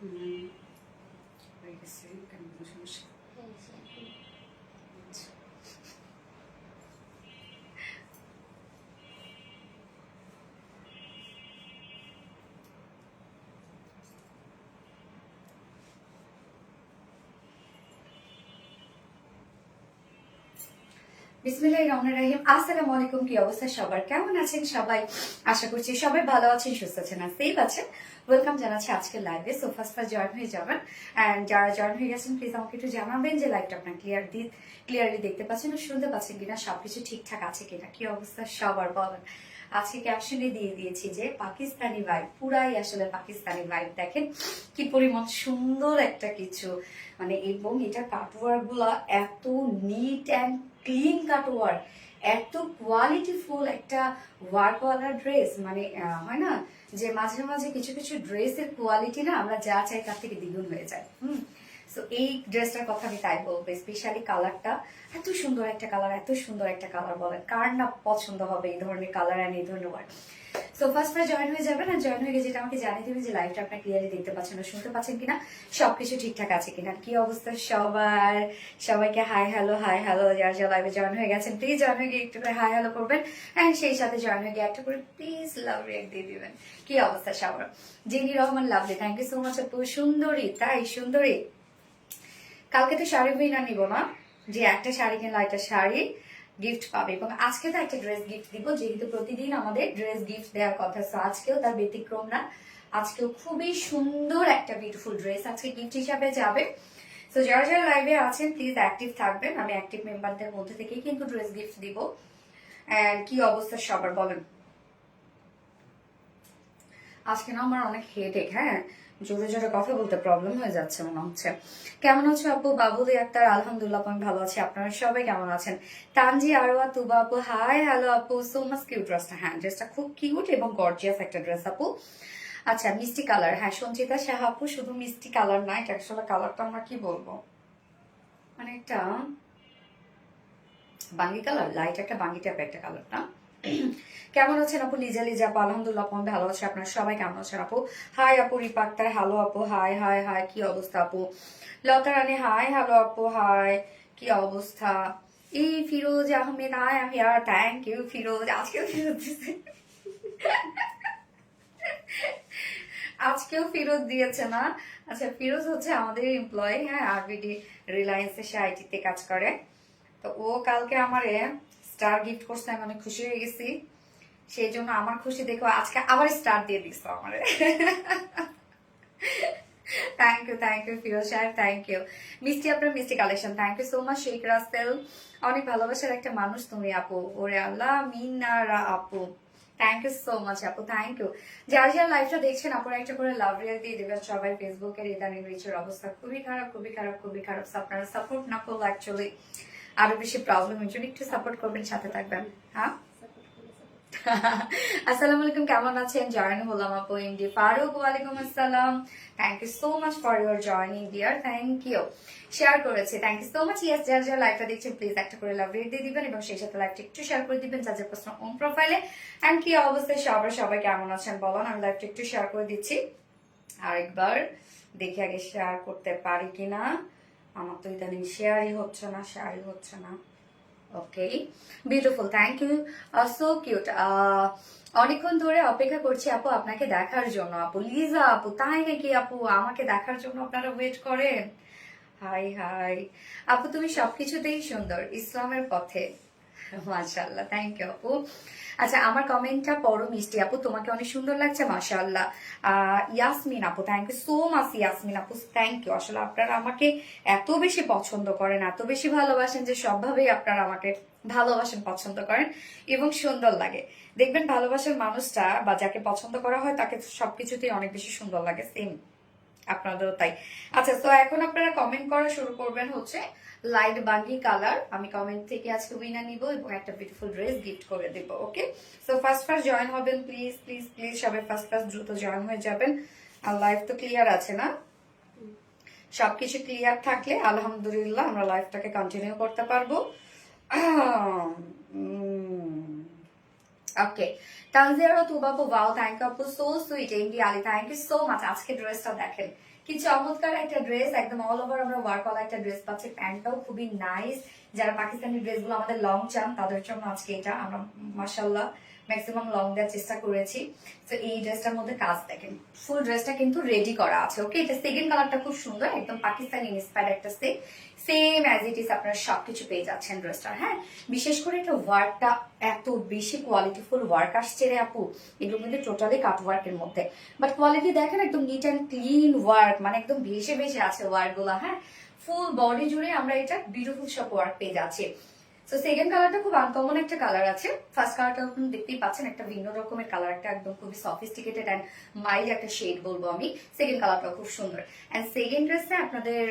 হয়ে গেছে, কেন কোনো সমস্যা? আচ্ছা। বিসমিল্লাহির রহমানির রহিম। আসসালামু আলাইকুম। কি অবস্থা সবার, কেমন আছেন সবাই? আশা করছি সবাই ভালো আছেন, সুস্থ আছেন আর সেফ আছেন। ওয়েলকাম জানাচ্ছি আজকের লাইভে। সো ফার্স্ট জয়েন হয়ে যাবেন, অ্যান্ড যারা জয়েন হয়ে গেছেন প্লিজ আমাকে একটু জানাবেন যে লাইভটা আপনার ক্লিয়ারলি দেখতে পাচ্ছেন ও শুনতে পাচ্ছেন কিনা, সবকিছু ঠিকঠাক আছে কিনা, কি অবস্থা সবার বলেন। আজকে ক্যাপশনে দিয়ে দিয়েছি যে পাকিস্তানি ভাইব, পুরাই আসলে পাকিস্তানি ভাইব। দেখেন কি পরিমাণ সুন্দর একটা কিছু, মানে এবং এটা কাটওয়ার গুলা এত নিট অ্যান্ড ক্লিন কাটওয়ার, এত কোয়ালিটিফুল একটা ওয়ার্কওয়ালা ড্রেস। মানে হয় না যে মাঝে মাঝে কিছু কিছু ড্রেসের কোয়ালিটি না আমরা যা চাই তার থেকে দ্বিগুণ হয়ে যায়। সো এই ড্রেসটার কথা আমি তাই বলবো, স্পেশালি কালারটা এত সুন্দর একটা কালার, এত সুন্দর একটা কালার, বলেন কার না পছন্দ হবে এই ধরনের কালার অ্যান্ড এই ধরনের ওয়ার্ক। সো ফার্স্ট জয়েন হয়ে যাবেন, আর জয়েন হয়ে গিয়ে যেটা আমাকে জানিয়ে দেবেন যে লাইভটা আপনার ক্লিয়ারলি দেখতে পাচ্ছেন না শুনতে পাচ্ছেন কিনা, সবকিছু ঠিকঠাক আছে কিনা, কি অবস্থা সবার। সবাইকে হাই হ্যালো, হাই হ্যালো। যারা যারা লাইভে জয়েন হয়ে গেছেন প্লিজ জয়েন হয়ে গিয়ে একটু করে হাই হ্যালো করবেন, অ্যান্ড সেই সাথে জয়েন হয়ে গিয়ে একটা করে প্লিজ লাভ রিয়াক্ট দিয়ে দিবেন। কি অবস্থা সবার। Jenny Rahman lovely, thank you so much আপু। সুন্দরী, তাই সুন্দরী। কালকে তো শাড়ি উইনার নিব না, যে একটা শাড়ি কিনলে একটা শাড়ি গিফট পাবে, এবং আজকে তো একটা ড্রেস গিফট দিব, যেহেতু প্রতিদিন আমাদের ড্রেস গিফট দেওয়ার কথা। সো আজকেও তার ব্যতিক্রম না, আজকেও খুবই সুন্দর একটা বিউটিফুল ড্রেস আজকে গিফট হিসাবে যাবে। তো যারা যারা লাইভে আছেন প্লিজ অ্যাক্টিভ থাকবেন, আমি অ্যাক্টিভ মেম্বারদের মধ্যে থেকেই কিন্তু ড্রেস গিফট দিব। কি অবস্থা সবার বলেন। আজকে না আমার অনেক হেডেক, হ্যাঁ জোরে জোরে কথা বলতে প্রবলেম হয়ে যাচ্ছে মনে হচ্ছে। কেমন আছো আপু? বাবুলি আক্তার, আলহামদুলিল্লাহ আমি ভালো আছি। আপনারা সবাই কেমন আছেন? তানজি আরোয়া তুবা আপু, হাই হ্যালো আপু। সো মাচ কিউট ড্রেসটা, হ্যাঁ ড্রেসটা খুব কিউট এবং গর্জিয়াস একটা ড্রেস আপু। আচ্ছা মিষ্টি কালার, হ্যাঁ সঞ্চিতা সাহা আপু, শুধু মিষ্টি কালার না, এটা আসলে কালারটা আমরা কি বলবো, মানে একটা বাঙ্গি কালার, লাইট একটা বাঙ্গি টাইপের একটা কালার না। কেমন আছেন আপু? লিজা লিজা আপু, আলহামদুলিল্লাহ আপু ভালো আছে। আপনারা সবাই কেমন আছেন আপু? হাই আপু রিপাক্তার, হ্যালো আপু, হাই হাই হাই, কি অবস্থা আপু? লতা রানী, হাই হ্যালো আপু, হাই, কি অবস্থা? এই ফিরোজ আহমেদ, হাই আমি আর, থ্যাংক ইউ ফিরোজ। আজকেও ফিরোজ দিয়েছে, আজকেও ফিরোজ দিয়েছে না। আচ্ছা ফিরোজ হচ্ছে আমাদের এমপ্লয়ি, হ্যাঁ আরবিডি রিলায়েন্সে, সে আইটিতে কাজ করে। তো ও কালকে আমারে স্টার গিফট করছে, আমি অনেক খুশি হয়ে গেছি। সেই জন্য আমার খুশি দেখো আজকে আবার স্টার দিয়ে দিস আমারে। থ্যাংক ইউ ফিরোজ সাহেব, থ্যাংক ইউ। মিষ্টি আপনার মিষ্টি collection, thank you so much Sheikh Russel. অনেক ভালোবাসার একটা মানুষ তুমি আপু, ওরে আল্লাহ মিনারা আপু, থ্যাংক ইউ সো মাচ আপু, থ্যাংক ইউ। যারা যারা লাইভটা দেখছেন আপনারা একটা করে লাভ রিয়াল দিয়ে দেবেন সবাই। ফেসবুকের ইদানিং রিচের অবস্থা খুবই খারাপ, খুবই খারাপ, খুবই খারাপ। আপনারা সাপোর্ট না করলে অ্যাকচুয়ালি আরো বেশি প্রবলেম, এর জন্য একটু সাপোর্ট করবেন, সাথে থাকবেন। হ্যাঁ আসসালামু আলাইকুম, কেমন আছেন? জয়েন হলাম আপু। এমডি ফারুক, ওয়ালাইকুম আসসালাম। Thank you so much for your joining dear, thank you. Share করেছে, thank you so much. Yes যারা যারা লাইভটা দেখছেন প্লিজ একটা করে লাভ রেট দিয়ে দিবেন, এবং সেই সাথে লাইভটা একটু শেয়ার করে দিবেন যাদের প্রশ্ন অন প্রোফাইলে। অ্যান্ড কি অবস্থায় সবার, সবাই কেমন আছেন বলেন। আমি লাইভটা একটু শেয়ার করে দিচ্ছি আরেকবার, দেখি আগে শেয়ার করতে পারি কিনা। আমার তো ইদানিং শেয়ারই হচ্ছে না, শেয়ারই হচ্ছে না। Okay beautiful, thank you, so cute. অনেকক্ষণ ধরে অপেক্ষা করছি আপু আপনাকে দেখার জন্য। আপু লিজা আপু, তাই নাকি আপু? আমাকে দেখার জন্য আপনারা ওয়েট করেন? হাই হাই আপু, তুমি সবকিছুতেই সুন্দর, ইসলামের পথে। মাশাআল্লাহ, থ্যাংক ইউ আপু। আচ্ছা আমার কমেন্টটা পড়ো মিষ্টি আপু, তোমাকে অনেক সুন্দর লাগছে মাশাআল্লাহ। ইয়াসমিন আপু, thank you so much Yasmin আপু, থ্যাংক ইউ। আসলে আপনারা আমাকে এত বেশি পছন্দ করেন, এত বেশি ভালোবাসেন যে সবভাবেই আপনারা আমাকে ভালোবাসেন, পছন্দ করেন এবং সুন্দর লাগে। দেখবেন ভালোবাসার মানুষটা বা যাকে পছন্দ করা হয় তাকে সবকিছুতেই অনেক বেশি সুন্দর লাগে, সেম আপনাদেরও তাই। আচ্ছা তো এখন আপনারা কমেন্ট করা শুরু করবেন হচ্ছে লাইট বাঙ্গি কালার। আমি কমেন্ট থেকে আজকে উইনার নিব এবং একটা বিউটিফুল ড্রেস গিফট করে দেব। ওকে সো ফার্স্ট জয়েন হবেন প্লিজ প্লিজ প্লিজ, সবাই ফার্স্ট দ্রুত জয়েন হয়ে যাবেন। আর লাইভ তো ক্লিয়ার আছে না? সবকিছু ক্লিয়ার থাকলে আলহামদুলিল্লাহ আমরা লাইভটাকে কন্টিনিউ করতে পারবো। ওকে তানজিয়ারা তুবাপু, ওয়াও থ্যাংক ইউ আপু, so sweet. MD Ali, thank you so much. আজকে ড্রেসটা দেখেন কি চমৎকার একটা ড্রেস, একদম অল ওভার আমরা ওয়ার্ক করা একটা ড্রেস পাচ্ছি। প্যান্টটাও খুবই নাইস। যারা পাকিস্তানি ড্রেসগুলো আমাদের লং চান তাদের জন্য আজকে এটা আমরা মাশাআল্লাহ ম্যাক্সিমাম লং দেওয়ার চেষ্টা করেছি। তো এই ড্রেসটার মধ্যে কাজ দেখেন, ফুল ড্রেসটা কিন্তু রেডি করা আছে। ওকে, এটা সেকেন্ড কালারটা খুব সুন্দর, একদম পাকিস্তানি ইন্সপায়ার্ড একটা সেম অ্যাজ ইট ইজ আপনারা সবকিছু পেয়ে যাচ্ছেন ড্রেসটা। হ্যাঁ, বিশেষ করে এটা ওয়ার্কটা এত বেশি কোয়ালিটিফুল ওয়ার্ক আসছে রে আপু, এগুলো কিন্তু টোটালি কাট ওয়ার্কের মধ্যে, বাট কোয়ালিটি দেখেন একদম নিট অ্যান্ড ক্লিন ওয়ার্ক, মানে একদম ভেসে ভেসে আছে ওয়ার্ক গুলা। হ্যাঁ, ফুল বডি জুড়ে আমরা এটা বিউটিফুল সব ওয়ার্ক পেয়ে যাচ্ছি। তো সেকেন্ড কালারটা খুব আনকমন একটা কালার আছে। ফার্স্ট কালারটা এখন দেখতেই পাচ্ছেন, একটা ভিন্ন রকমের কালার, একটা একদম খুবই সফিস্টিকেটেড অ্যান্ড মাইল্ড একটা শেড বলবো আমি। সেকেন্ড কালারটাও খুব সুন্দর। অ্যান্ড সেকেন্ড ড্রেসটা আপনাদের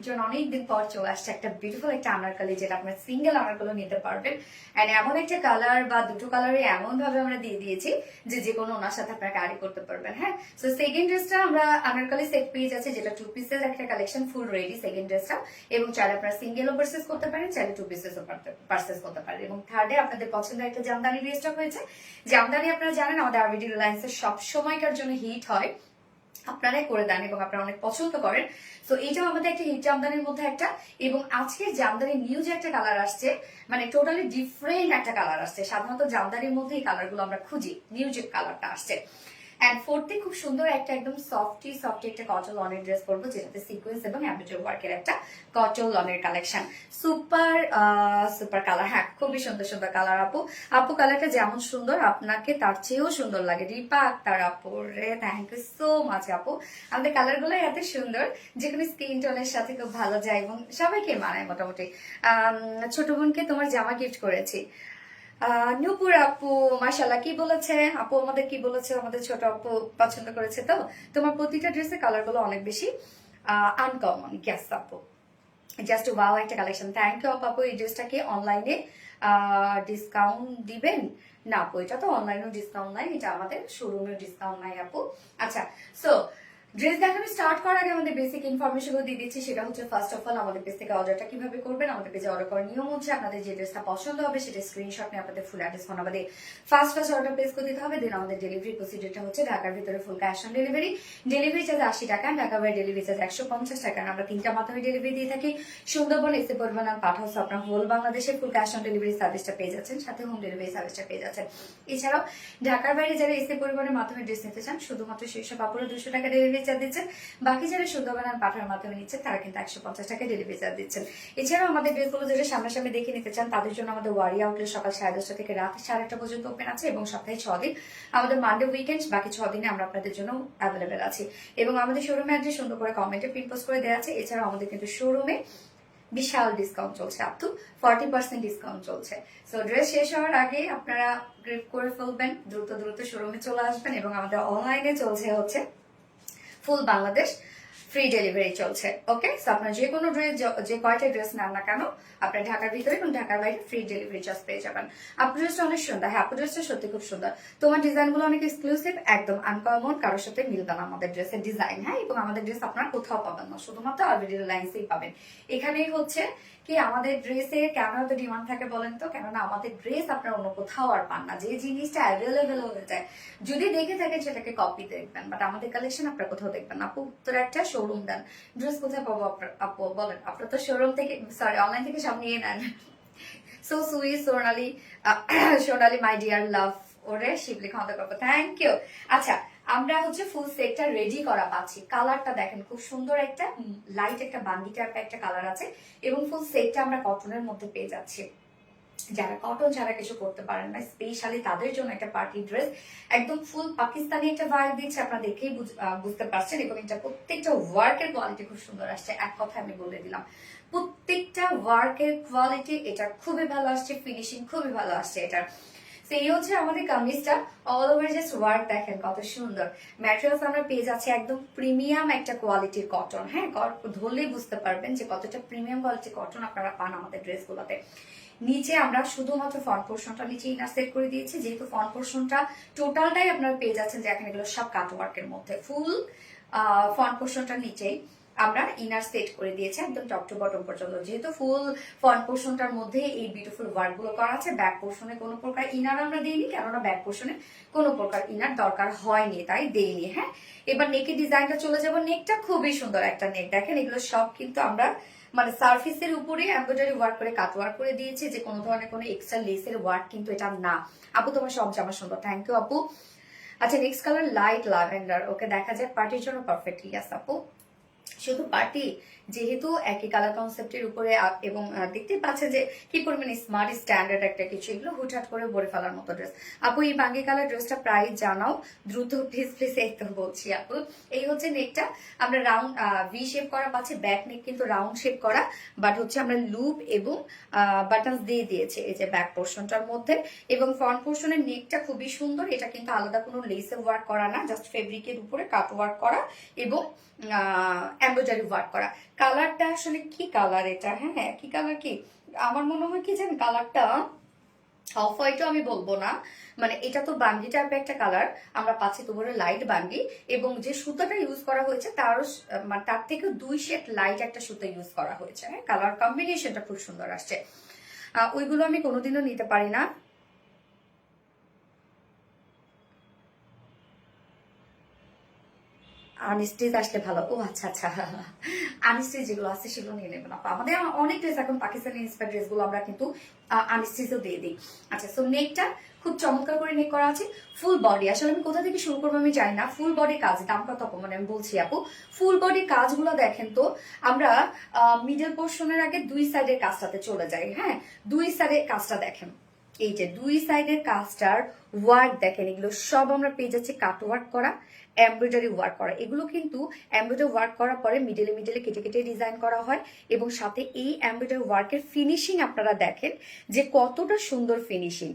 জন্য অনেকদিন পর চলে আসছে একটা বিউটিফুল একটা আনারকলি, যেটা আপনার সিঙ্গেল আনারকলি নিতে পারবেন। এন্ড এমন একটা কালার বা দুটো কালারে এমন ভাবে আমরা দিয়ে দিয়েছি যে যে কোনো ওনার সাথে আপনারা ক্যারি করতে পারবেন। হ্যাঁ, সো সেকেন্ড ড্রেসটা আমরা আনারকলি সেট পেয়ে যাচ্ছে, যেটা 2 পিসের একটা কালেকশন, ফুল রেডি সেকেন্ড ড্রেসটা। এবং চাইলে আপনারা সিঙ্গেলও পারচেজ করতে পারেন, চাইলে 2 পিসেসও পারচেজ করতে পারেন। এবং থার্ডে আপনাদের পছন্দের একটা জামদানি রিস্টক হয়েছে। জামদানি আপনারা জানেন আমাদের আরবিডি রিলায়েন্সের সব সময়কার জন্য হিট হয়, আপনারাই করে দেন এবং আপনারা অনেক পছন্দ করেন। তো এইটাও আমাদের একটা হিট জামদানির মধ্যে একটা। এবং আজকে জামদানি নিউ যে একটা কালার আসছে, মানে টোটালি ডিফারেন্ট একটা কালার আসছে। সাধারণত জামদানির মধ্যে এই কালার গুলো আমরা খুঁজি, নিউ যে কালারটা আসছে। এন্ড ফোর্থে খুব সুন্দর একটা একদম সফটি একটা কটন লনের ড্রেস পরবো, যেটাতে সিকোয়েন্স এবং এমব্রয়ডারি ওয়ার্কের একটা কটন লনের কালেকশন। Super super colour. হ্যাঁ, খুবই সুন্দর সুন্দর কালার আপু। আপু কালারটা যেমন সুন্দর আপনাকে তার চেয়েও সুন্দর লাগে। রিপা আক্তার আপু রে, থ্যাংক ইউ সো মাচ আপু। আমাদের কালার গুলো এত সুন্দর, যে কোনো স্কিন টোনের সাথে খুব ভালো যায় এবং সবাইকে মানায় মোটামুটি। ছোট বোনকে তোমার জামা গিফট করেছি। নূপুর আপু মাশাআল্লাহ কি বলেছে আপু, আমাদের কি বলেছে, আমাদের ছোট আপু পছন্দ করেছে। তো তোমার প্রতিটা ড্রেসের কালার গুলো অনেক বেশি আনকমন। গ্যাস আপু, জাস্ট ওয়াও একটা কালেকশন। থ্যাংক ইউ আপু। এই ড্রেসটাকে অনলাইনে ডিসকাউন্ট দিবেন? না আপু, এটা তো অনলাইনেও ডিসকাউন্ট নাই, এটা আমাদের শোরুমেও ডিসকাউন্ট নাই আপু। আচ্ছা, সো ড্রেস দেখানো স্টার্ট করার আগে আমাদের বেসিক ইনফরমেশন দিয়ে দিচ্ছি। সেটা হচ্ছে ফার্স্ট অফ অল আমাদের পেজ থেকে অর্ডারটা কিভাবে করবেন। আমাদের পেজে অর্ডার করার নিয়ম হচ্ছে আপনাদের যে ড্রেসটা পছন্দ হবে সেটা স্ক্রিনশট নিয়ে আপনাদের ফুল অ্যাড্রেস ফোন আমাদের ফার্স্ট অর্ডার প্লেস করে দিতে হবে। দেন আমাদের ডেলিভারি প্রসিডিউরটা হচ্ছে ঢাকার ভিতরে full cash on delivery. Delivery charge 80 টাকা, ঢাকা বাইরে ডেলিভারি চার্জ 150 টাকা। আমরা 3টা মাধ্যমে ডেলিভারি দিয়ে থাকি। সুন্দরবন, এসে পরিমাণ আর পাঠাও, আপনার হোল বাংলাদেশে ফুল ক্যাশ অন ডেলিভারি সার্ভিসটা পেয়ে যাচ্ছেন, সাথে হোম ডেলিভারি সার্ভিসটা পেয়ে যাচ্ছেন। এছাড়াও ঢাকার বাইরে যারা এসে পরিমাণের মাধ্যমে ড্রেস নিতে চান, শুধুমাত্র সেই সব আপুরা 200 টাকা ডেলিভারি চার্জ দিচ্ছেন। বাকি যারা সুন্দরবন আর পাঠার মাধ্যমে নিচ্ছেন তারা কিন্তু 150 টাকা ডেলিভারি চার্জ দিচ্ছেন। এছাড়াও আমাদের ড্রেসগুলো যারা সামনাসামনি দেখে নিতে চান তাদের জন্য আমাদের ওয়ারি আউটলেট সকাল 10:30 থেকে রাত 1:30 পর্যন্ত ওপেন আছে এবং সপ্তাহে 6 দিন, আমাদের মানডে উইকেন্ড, বাকি 6 দিনে আমরা আপনাদের জন্য অ্যাভেলেবেল আছি। এবং আমাদের শোরুমে অ্যাড্রেস সুন্দর করে কমেন্টে পিন পোস্ট করে দেওয়া আছে। এছাড়াও আমাদের কিন্তু শোরুমে বিশাল ডিসকাউন্ট চলছে, আপ টু 40% ডিসকাউন্ট চলছে। সো ড্রেস শেষ হওয়ার আগে আপনারা গ্রিপ করে ফেলবেন, দ্রুত দ্রুত শোরুমে চলে আসবেন। এবং আমাদের অনলাইনে চলছে হচ্ছে ফুল বাংলাদেশ ফ্রি ডেলিভারি চলছে। ওকে, সো আপনার যে কোনো ড্রেস, যে কয়টা ড্রেস নেন না কেন, আপনার ঢাকার ভিতরে এবং ঢাকার বাইরে ফ্রি ডেলিভারি চার্জ পেয়ে যাবেন। আপনার ড্রেসটা অনেক সুন্দর। হ্যাঁ, আপনার ড্রেসটা সত্যি খুব সুন্দর। তোমার ডিজাইন গুলো অনেক এক্সক্লুসিভ, একদম আনকমন, কারোর সাথে মিলবে না আমাদের ড্রেসের ডিজাইন। হ্যাঁ, এবং আমাদের ড্রেস আপনারা কোথাও পাবেন না, শুধুমাত্র আরবিডি রিলায়েন্সেই পাবেন। এখানেই হচ্ছে কি আমাদের ড্রেসের কেন এত ডিমান্ড থাকে বলেন তো? কেননা আমাদের ড্রেস আপনারা অন্য কোথাও আর পান না। যে জিনিসটা অ্যাভেলেবেল হয়ে যায়, যদি দেখে থাকেন সেটাকে কপি দেখবেন, বাট আমাদের কালেকশন আপনারা কোথাও দেখবেন না। আপু উত্তরে একটা শোরুম দেন, ড্রেস কোথায় পাবো আপু বলেন? আপনারা তো শোরুম থেকে, সরি অনলাইন থেকে সব নিয়ে নেন। So sweet Sonali, Sonali my dear লাভ, ওরে শিবলি খন্দা করবো, থ্যাংক ইউ। আচ্ছা, আমরা হচ্ছে ফুল সেটটা রেডি করা পাচ্ছি। কালারটা দেখেন খুব সুন্দর, একটা লাইট একটা বাঙ্গি টাইপের একটা কালার আছে এবং ফুল সেটটা আমরা কটনের মধ্যে পেয়ে যাচ্ছি। যারা কটন ছাড়া কিছু করতে পারেন না, স্পেশালি তাদের জন্য একটা পার্টি ড্রেস, একদম ফুল পাকিস্তানি একটা ভাইব দিচ্ছে, আপনারা দেখেই বুঝতে পারছেন। এবং এটা প্রত্যেকটা ওয়ার্কের কোয়ালিটি খুব সুন্দর আসছে। এক কথা আমি বলে দিলাম, প্রত্যেকটা ওয়ার্কের কোয়ালিটি এটা খুবই ভালো আসছে, ফিনিশিং খুবই ভালো আসছে এটার। এই হচ্ছে আমাদের কামিজটা, অল ওভার জাস্ট ওয়ার্ক দেখেন কত সুন্দর। ম্যাটেরিয়ালস আমরা পেয়ে যাচ্ছি একদম প্রিমিয়াম একটা কোয়ালিটির কটন। হ্যাঁ, ধরলেই বুঝতে পারবেন যে কতটা প্রিমিয়াম কোয়ালিটির কটন আপনারা পান আমাদের ড্রেসগুলোতে। নিচে আমরা শুধুমাত্র ফ্রন্ট পোর্শনটা নিচে ইনার সেট করে দিয়েছি, যেহেতু ফ্রন্ট পোর্শনটা টোটালটাই আপনারা পেয়ে যাচ্ছেন যে এখন এগুলো সব কাট ওয়ার্কের মধ্যে। ফুল ফ্রন্ট পোর্শনটা নিচেই আমরা ইনার সেট করে দিয়েছি একদম টপ টু বটম পর্যন্ত। যেহেতু ফুল ফ্রন্ট পোর্শনটার মধ্যে এই বিউটিফুল ওয়ার্ক গুলো করা আছে, ব্যাক পোর্শনে কোনো প্রকার ইনার আমরা দিইনি, কেননা ব্যাক পোর্শনে কোনো প্রকার ইনার দরকার হয়নি, তাই দেইনি। হ্যাঁ, এবার নেকের ডিজাইনটা চলে যাবো। নেকটা খুবই সুন্দর একটা নেক, দেখেন এগুলো সব কিন্তু আমরা মানে সার্ফেসের উপরে এমব্রয়ডারি ওয়ার্ক করে কাট ওয়ার্ক করে দিয়েছি, যে কোনো ধরনের কোনো এক্সট্রা লেসের ওয়ার্ক কিন্তু এটা না। আপু তোমার সব জামা সুন্দর, থ্যাংক ইউ আপু। আচ্ছা, নেক্সট কালার লাইট ল্যাভেন্ডার। ওকে, দেখা যায় পার্টির জন্য পারফেক্টলি আছে আপু। শুধু পার্টি যেহেতু একই কালার কনসেপ্টের উপরে, এবং দেখতে পাচ্ছে যে কি পরিমাণে স্মার্ট স্ট্যান্ডার্ড একটা কিছু, এগুলো হুটহাট করে ভরে ফেলার মতো ড্রেস। আপু এই বাঙ্গি কালার ড্রেসটা প্রাইস জানাও দ্রুত প্লিজ প্লিজ। এই তো বলছি আপু, এই হচ্ছে নেকটা আমরা রাউন্ড ভি শেপ করা পাচ্ছি, ব্যাক নেক কিন্তু রাউন্ড শেপ করা, বাট হচ্ছে আমরা লুপ এবং বাটনস দিয়ে দিয়েছি এই যে ব্যাক পোর্শনটার মধ্যে। এবং ফ্রন্ট পোর্শনের নেকটা খুবই সুন্দর, এটা কিন্তু আলাদা কোনো লেসে ওয়ার্ক করা না, জাস্ট ফেব্রিকের উপরে কাট ওয়ার্ক করা এবং এমব্রয়ডারি ওয়ার্ক করা। কালারটা আসলে কি কালার এটা? হ্যাঁ, কি কালার, কি আমার মনে হয় কি জানেন, কালারটা অফ হোয়াইটও আমি বলবো না, মানে এটা তো বাঙ্গি টাইপের একটা কালার আমরা পাচ্ছি, তো বলে লাইট বাঙ্গি। এবং যে সুতাটা ইউজ করা হয়েছে তারও মানে তার থেকে 2 শেড লাইট একটা সুতা ইউজ করা হয়েছে। হ্যাঁ, কালার কম্বিনেশনটা খুব সুন্দর আসছে। ওইগুলো আমি কোনোদিনও নিতে পারি না। আনস্টিচ আসলে ভালো। ও আচ্ছা আচ্ছা, আনস্টিচ যেগুলো আছে সেগুলো নিয়ে নেবেন আপা। আমাদের অনেক ড্রেস এখন পাকিস্তানি ইন্সপায়ার্ড ড্রেসগুলো আমরা কিন্তু আনস্টিচও দিয়ে দিই। আচ্ছা, সো নেকটা খুব চমৎকার করে নেক করা আছে। ফুল বডি, আসলে আমি কোথা থেকে শুরু করবো আমি জানি না। ফুল বডি কাজ, দাম কত মানে আমি বলছি আপু। ফুল বডি কাজগুলো দেখেন তো, আমরা মিডল পোর্শনের আগে 2 সাইডের কাজটাতে চলে যাই। হ্যাঁ, 2 সাইডের কাজটা দেখেন, এই যে 2 সাইডের কাজটার ওয়ার্ক দেখেন, এগুলো সব আমরা পেয়ে যাচ্ছি কাট ওয়ার্ক করা, এমব্রয়ডারি ওয়ার্ক করা। এগুলো কিন্তু এমব্রয়ডারি ওয়ার্ক করার পরে মিডলে মিডলে কেটে কেটে ডিজাইন করা হয়, এবং সাথে এই এমব্রয়ডারি ওয়ার্কের ফিনিশিং আপনারা দেখেন যে কতটা সুন্দর ফিনিশিং।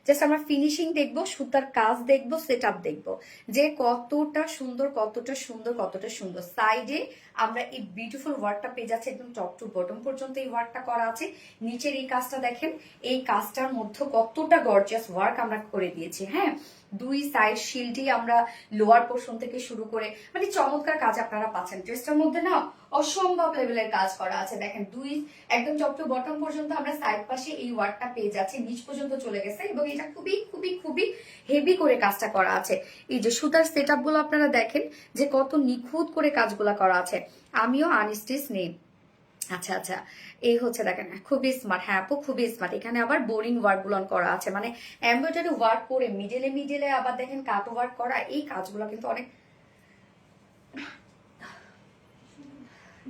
জাস্ট আমরা ফিনিশিং দেখবো, সুতার কাজ দেখবো, সেট আপ দেখবো যে কতটা সুন্দর, কতটা সুন্দর, কতটা সুন্দর। সাইডে আমরা এই বিউটিফুল ওয়ার্কটা পেয়ে যাচ্ছি, একদম টপ টু বটম পর্যন্ত এই ওয়ার্কটা করা আছে। নিচের এই কাজটা দেখেন, এই কাজটার মধ্যে কতটা গর্জিয়াস ওয়ার্ক আমরা করে দিয়েছি। হ্যাঁ, 2 সাইড শিল্ডই আমরা লোয়ার পোর্শন থেকে শুরু করে মানে চমৎকার কাজ আপনারা পাচ্ছেন। ড্রেসটার মধ্যে না অসম্ভব লেভেলের কাজ করা আছে। দেখেন একদম টপ টু বটম পর্যন্ত আমরা সাইড পাশে এই ওয়ার্কটা পেয়ে যাচ্ছি, নিচ পর্যন্ত চলে গেছে, এবং এটা খুবই খুবই খুবই হেভি করে কাজটা করা আছে। এই যে সুতার সেট আপ গুলো আপনারা দেখেন যে কত নিখুঁত করে কাজগুলা করা আছে। আমিও আনস্টিচ নেই। আচ্ছা আচ্ছা, এই হচ্ছে দেখেন খুবই স্মার্ট। হ্যাঁ আপু, খুবই স্মার্ট। এখানে আবার বোরিং ওয়ার্ক গুলো করা আছে, মানে এমব্রয়ডারি ওয়ার্ক করে মিডলে মিডলে আবার দেখেন কাট ওয়ার্ক করা। এই কাজগুলো কিন্তু অনেক,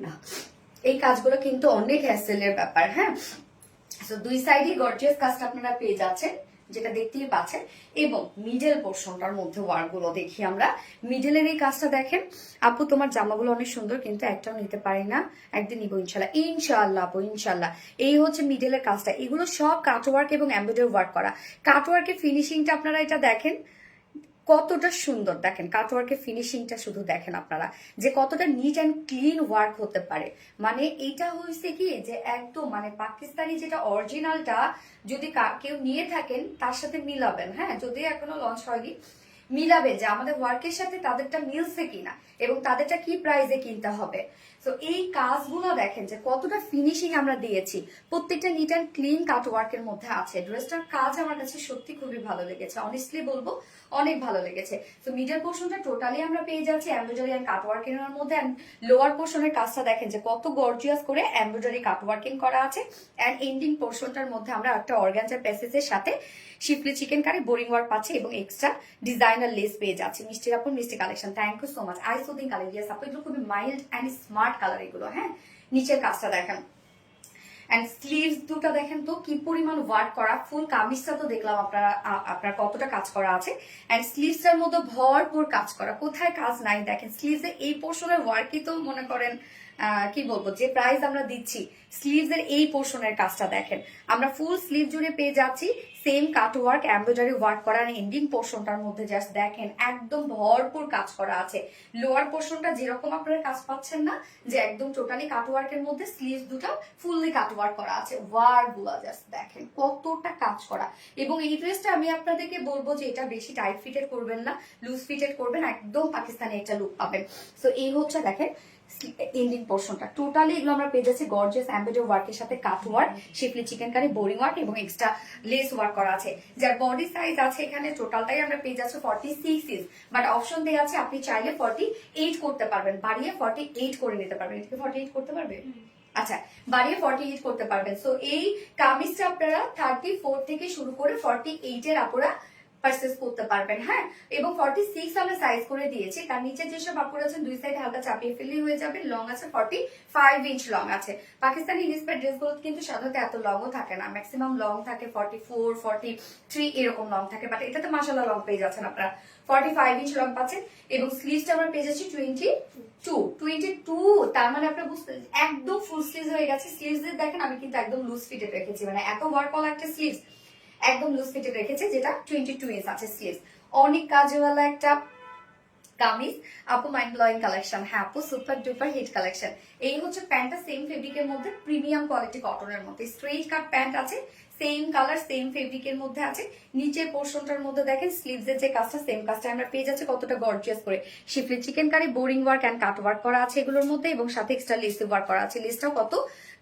না এই কাজগুলো কিন্তু অনেক হ্যাসেলের ব্যাপার। হ্যাঁ, তো 2 সাইডই গর্জিয়াস কাজটা আপনারা পেয়ে যাচ্ছেন, যেটা দেখতেই পাচ্ছেন। এবং মিডল পোর্শনটার মধ্যে ওয়ার্ক গুলো দেখি আমরা। মিডলের এই কাজটা দেখেন আপু, তোমার জামাগুলো অনেক সুন্দর, কিন্তু একটাও নিতে পারি না, একদিন নিবো ইনশাল্লাহ। ইনশাল্লাহ আপু, ইনশাল্লাহ। এই হচ্ছে মিডলের কাজটা, এগুলো সব কাট ওয়ার্ক এবং এমব্রয়ডারি ওয়ার্ক করা। কাট ওয়ার্কের ফিনিশিংটা আপনারা এটা দেখেন কতটা সুন্দর, দেখেন কাটওয়ার্কের ফিনিশিংটা শুধু দেখেন আপনারা যে কতটা নিট অ্যান্ড ক্লিন ওয়ার্ক হতে পারে। মানে এইটা হয়েছে কি যে একদম মানে পাকিস্তানি যেটা অরিজিনালটা যদি কেউ নিয়ে থাকেন তার সাথে মিলাবেন। হ্যাঁ, যদি এখনো লঞ্চ হয়নি, মিলাবে যে আমাদের ওয়ার্কের সাথে তাদেরটা মিলছে কিনা এবং তাদেরটা কি প্রাইসে কিনতে হবে। তো এই কাজগুলো দেখেন যে কতটা ফিনিশিং আমরা দিয়েছি, প্রত্যেকটা নিট অ্যান্ড ক্লিন কাট ওয়ার্কের মধ্যে আছে। ড্রেসটার কাজ আমার কাছে সত্যি খুবই ভালো লেগেছে, অনেস্টলি বলবো অনেক ভালো লেগেছে। তো মিডল পোর্শনটা টোটালি আমরা পেয়ে যাচ্ছি এমব্রয়ডারি অ্যান্ড কাট ওয়ার্কিং এর মধ্যে। অ্যান্ড লোয়ার পোর্শনের কাজটা দেখেন যে কত গর্জিয়াস করে এমব্রয়ডারি কাট ওয়ার্কিং করা আছে। অ্যান্ড এন্ডিং পোর্শনটার মধ্যে আমরা একটা অর্গানজার প্যাসেজের সাথে শিফলি চিকেন কারি বোরিং ওয়ার্ক পাচ্ছি এবং এক্সট্রা ডিজাইনার লেস পেয়ে যাচ্ছি। মিষ্টির আপন মিষ্টি collection, thank you so much. Eye soothing colour, yes আপু, এগুলো খুবই মাইল্ড অ্যান্ড স্মার্ট কালার এগুলো। হ্যাঁ, নিচের কাজটা দেখেন, এন্ড স্লিভস দুটো দেখেন তো কি পরিমাণ ওয়ার্ক করা। ফুল কামিজটা তো দেখলাম আপনার কতটা কাজ করা আছে, এন্ড স্লিভস এর মধ্যে ভরপুর কাজ করা, কোথায় কাজ নাই দেখেন। স্লিভস এর এই পোর্শনের ওয়ার্কই তো মনে করেন কি বলবো, যে প্রাইস আমরা দিচ্ছি স্লিভস এর এই পোর্শনের কাজটা দেখেন, আমরা ফুল স্লিভ জুড়ে পেয়ে যাচ্ছি same cut work embroidery work করা। এন্ডিং পোর্শনটার মধ্যে জাস্ট দেখেন একদম ভরপুর কাজ করা আছে। লোয়ার পোর্শনটা যেরকম আপনারা কাজ পাচ্ছেন না যে একদম টোটালি কাট ওয়ার্কের মধ্যে, স্লিভস দুটো ফুললি কাট ওয়ার্ক করা আছে। ওয়ার্ক গুলা জাস্ট দেখেন কতটা কাজ করা। এবং এই ড্রেসটা আমি আপনাদেরকে বলবো যে এটা বেশি টাইট ফিটেড করবেন না, লুজ ফিটেড করবেন, একদম পাকিস্তানি একটা লুক পাবেন। তো এই হচ্ছে দেখেন এন্ডিং পোর্শনটা টোটালি এগুলো আমরা পেয়ে যাচ্ছি গর্জিয়াস এমব্রয়ডারি ওয়ার্কের সাথে cut work, শিফলি chikankari, boring work এবং এক্সট্রা লেস ওয়ার্ক করা আছে। যার বডি সাইজ আছে এখানে টোটালটাই আমরা পেয়ে যাচ্ছি 46 ইঞ্চ, বাট অপশন দেওয়া আছে আপনি চাইলে 48 করতে পারবেন, বাড়িয়ে 48 করে নিতে পারবেন। এটাকে 48 করতে পারবে, আচ্ছা বাড়িয়ে 48 করতে পারবেন। সো এই কামিজটা আপনারা 34 থেকে শুরু করে 48 এর আপনারা পারচেজ করতে পারবেন। হ্যাঁ, এবং 46 আমরা সাইজ করে দিয়েছি, তার নিচে যেসব আপুরা আছেন দুই সাইডে হালকা চাপিয়ে ফেললেই হয়ে যাবে। লং আছে 45 ইঞ্চ লং আছে। পাকিস্তানি ইনস্পায়ার্ড ড্রেসগুলো কিন্তু সাধারণত এত লংও থাকে না, ম্যাক্সিমাম লং থাকে 44, 43 এরকম লং থাকে, বাট এটাতে মাশাআল্লাহ লং পেয়ে যাচ্ছেন আপনারা। 45 ইঞ্চ লং পাচ্ছেন এবং স্লিভসটা আমরা পেয়ে যাচ্ছি 22, তার মানে আপনারা বুঝতে একদম ফুল স্লিভস হয়ে গেছে। স্লিভস দেখেন আমি কিন্তু একদম লুজ ফিটেড রেখেছি, মানে এত ওয়ার্ক করা একটা স্লিভস একদম লুজ ফিটেড রেখেছে, যেটা 22 ইঞ্চ আছে স্লিভস। অনেক কাজওয়ালা একটা কামিজ আপু, মাইন্ড ব্লোয়িং কালেকশন। হ্যাঁ আপু, সুপার ডুপার হিট কালেকশন। এই হচ্ছে প্যান্টটা সেম ফেব্রিকের মধ্যে, প্রিমিয়াম কোয়ালিটি কটনের মধ্যে, স্ট্রেইট কাট প্যান্ট আছে, সেম কালার সেম ফেব্রিকের মধ্যে আছে। নিচের পোর্শনটার মধ্যে দেখেন স্লিভসের যে কাজটা সেম কাজটা আমরা পেয়ে যাচ্ছি কতটা গর্জিয়াস করে। Schiffli chikankari, boring work and cut work করা আছে এগুলোর মধ্যে, এবং সাথে এক্সট্রা লেস ওয়ার্ক করা আছে। লেসটাও কত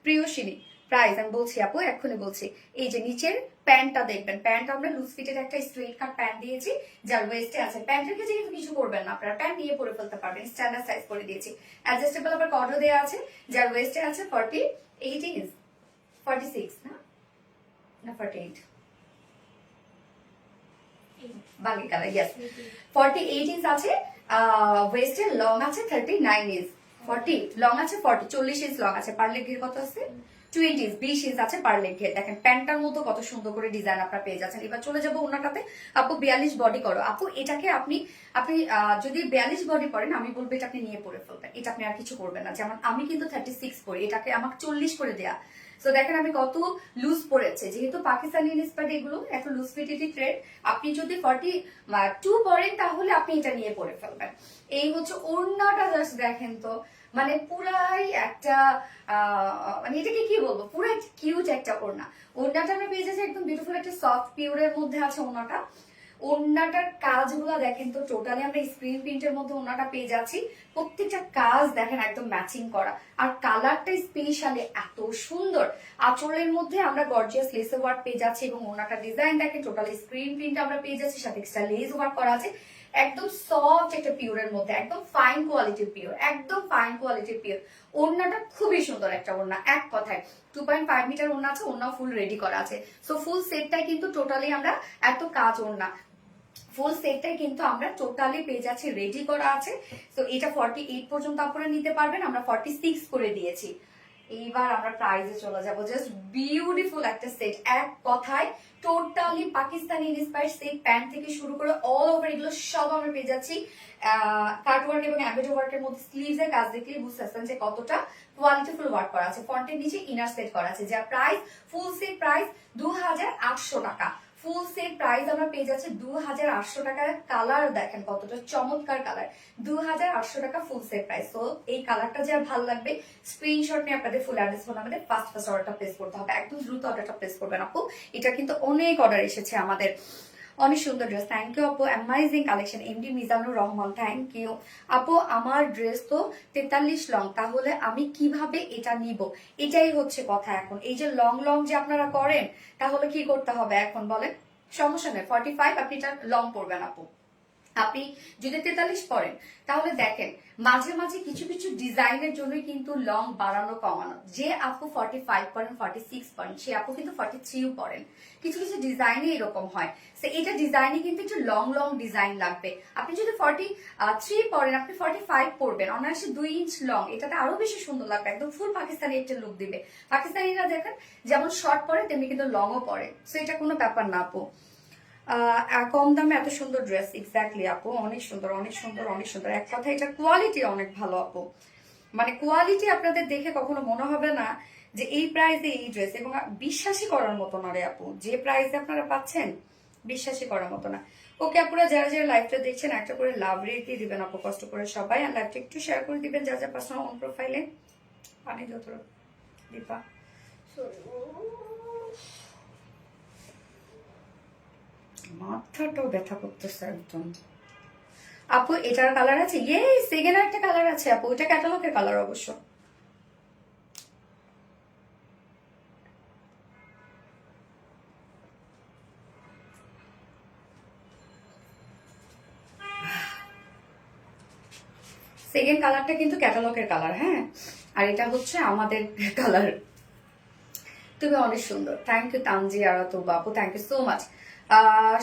প্রিয়সিনী। প্রাইস আমি বলছি আপু, এক্ষুনি বলছি। এই যে নিচের প্যান্টটা দেখবেন, প্যান্ট আমরা লুজ ফিটের একটা স্ট্রেট কাট প্যান্ট দিয়েছি, যার ওয়েস্টে আছে। প্যান্টের ক্ষেত্রে কিন্তু কিছু করবেন না আপনারা, প্যান্ট নিয়ে পরে ফেলতে পারবেন, স্ট্যান্ডার্ড সাইজ করে দিয়েছি। অ্যাডজাস্টেবল আবার কর্ডও দেওয়া আছে, যার ওয়েস্টে আছে 48 ইঞ্চ, 46 না 48 বাকি কালার, ইয়েস 48 ইঞ্চ আছে। ওয়েস্টের লং আছে 39 ইঞ্চ, 40 লং আছে 40 ইঞ্চ লং আছে। পার লেগ কত আছে 20 ইঞ্চ আছে পার লেগ ঘের। দেখেন প্যান্টটার মতো কত সুন্দর করে ডিজাইন আপনারা পেয়ে যাচ্ছেন। এবার চলে যাবো ওনাটাতে। আপু 42 বডি করো আপু, এটাকে আপনি যদি 42 বডি করেন আমি বলবো এটা আপনি নিয়ে পরে ফেলবেন, এটা আপনি আর কিছু করবেন না। যেমন আমি কিন্তু 36 করি, এটাকে আমাকে 40 করে দেয়া। তো দেখেন আমি কত লুজ পড়েছে, যেহেতু পাকিস্তানি ইনস্পায়ার্ড এগুলো এত লুজ ফিটিটি ট্রেড। আপনি যদি 42 পরেন তাহলে আপনি এটা নিয়ে পরে ফেলবেন। এই হচ্ছে ওড়নাটা, জাস্ট দেখেন তো, মানে পুরাই একটা মানে এটাকে কি বলবো, পুরো কিউট একটা ওড়না। ওড়নাটা আমরা পেয়ে যাচ্ছি একদম বিউটিফুল একটা সফট পিওরের মধ্যে আছে ওড়নাটা। ওড়নাটার কাজগুলো দেখেন তো, টোটালি আমরা স্ক্রিন প্রিন্টের মধ্যে ওড়নাটা পেয়ে যাচ্ছি। প্রত্যেকটা কাজ দেখেন একদম ম্যাচিং করা, আর কালারটা স্পেশালি এত সুন্দর। আঁচলের মধ্যে আমরা গর্জিয়াস লেস ওয়ার্ক পেয়ে যাচ্ছি, এবং ওড়নাটা ডিজাইন দেখেন টোটালি স্ক্রিন প্রিন্ট আমরা পেয়ে যাচ্ছি, সাথে এক্সট্রা লেস ওয়ার্ক করা আছে। একদম সফট একটা পিওরের মধ্যে, একদম ফাইন কোয়ালিটির পিওর, একদম ফাইন কোয়ালিটির পিওর। ওড়নাটা খুবই সুন্দর একটা ওড়না, এক কথায় 2.5 মিটার ওড়না আছে, ওড়না ফুল রেডি করা আছে। সো ফুল সেটটাই কিন্তু টোটালি আমরা এত কাজ ওড়না ফুল সেটটাই কিন্তু আমরা টোটালি পেয়ে যাচ্ছি রেডি করা আছে। তো এটা 48 পর্যন্ত আপনারা নিতে পারবেন, আমরা 46 করে দিয়েছি। এইবার আমরা প্রাইজে চলে যাব। জাস্ট বিউটিফুল একটা সেট, এক কথায় totally Pakistani inspired set, pant থেকে শুরু করে অল ওভার এগুলো সব আমরা পেয়ে যাচ্ছি কাট ওয়ার্ক এবং এমব্রয়ডারি ওয়ার্কের মধ্যে। স্লিভস এর কাজ দেখলেই বুঝতে পারছেন যে কতটা কোয়ালিটিফুল ওয়ার্ক করা আছে। ফ্রন্টের নিচে ইনার সেট করা আছে, যার প্রাইস ফুল সেট প্রাইস 2800 টাকা। ফুল সেট প্রাইস আমরা পেয়ে যাচ্ছি 2800 টাকার। কালার দেখেন কতটা চমৎকার কালার, 2800 টাকা ফুল সেট প্রাইস। তো এই কালারটা যার ভালো লাগবে স্ক্রিনশট নিয়ে আপনাদের ফুল অ্যাড্রেস ফোন আমাদের ফার্স্ট অর্ডারটা প্লেস করতে হবে, একদম দ্রুত অর্ডারটা প্লেস করবেন আপু। এটা কিন্তু অনেক অর্ডার এসেছে আমাদের, অনেক সুন্দর ড্রেস। থ্যাংক ইউ আপু, amazing collection. MD Mizanur Rahman, thank you আপু। আমার ড্রেস তো 43 লং, তাহলে আমি কিভাবে এটা নিব? এটাই হচ্ছে কথা এখন। এই যে লং লং যে আপনারা করেন, তাহলে কি করতে হবে এখন বলেন? সমস্যা নেই, 45 আপনি এটা লং পরবেন আপু। আপনি যদি 43 পরেন তাহলে দেখেন মাঝে মাঝে কিছু কিছু ডিজাইনের জন্য কিন্তু লং বাড়ানো কমানো। যে আপু 45 পরেন, 46 পরেন, সে আপু কিন্তু 43 পরেন। কিছু কিছু ডিজাইনে এরকম হয়। এটা ডিজাইনে কিন্তু একটু লং লং ডিজাইন লাগবে। আপনি যদি 43 পরেন, আপনি 45 পরবেন, অনায়াসে 2 ইঞ্চ লং, এটাতে আরো বেশি সুন্দর লাগবে, একদম ফুল পাকিস্তানি একটা লুক দিবে। পাকিস্তানিরা দেখেন যেমন শর্ট পরে তেমনি কিন্তু লংও পরে। এটা কোনো ব্যাপার না আপু। কম দামে এত সুন্দর ড্রেস, এক্স্যাক্টলি আপু, অনেক সুন্দর অনেক সুন্দর অনেক সুন্দর। এক কথা এটা কোয়ালিটি অনেক ভালো আপু, মানে কোয়ালিটি আপনাদের দেখে কখনো মনে হবে না যে এই প্রাইসে এই ড্রেস, এবং বিশ্বাসই করার মতো না রে আপু, যে প্রাইসে আপনারা পাচ্ছেন বিশ্বাসই করার মতো না। ওকে আপুরা, যারা যারা লাইভটা দেখছেন একটা করে লাভ রেট দিয়ে দিবেন আপু, কষ্ট করে সবাই, আর লাইভটা একটু শেয়ার করে দিবেন যা যা পার্সোনাল অন প্রোফাইলে। পানি যত দীপা মাথাটাও ব্যথা করতেছে একদম। আপু এটার কালার আছে, ইয়ে সেকেন্ড একটা কালার আছে আপু, এটা ক্যাটালগের কালার অবশ্য। সেকেন্ড কালারটা কিন্তু ক্যাটালগের কালার, হ্যাঁ, আর এটা হচ্ছে আমাদের কালার। তুমি অনেক সুন্দর, থ্যাংক ইউ তানজি আর তো আপু, থ্যাংক ইউ সো মাচ।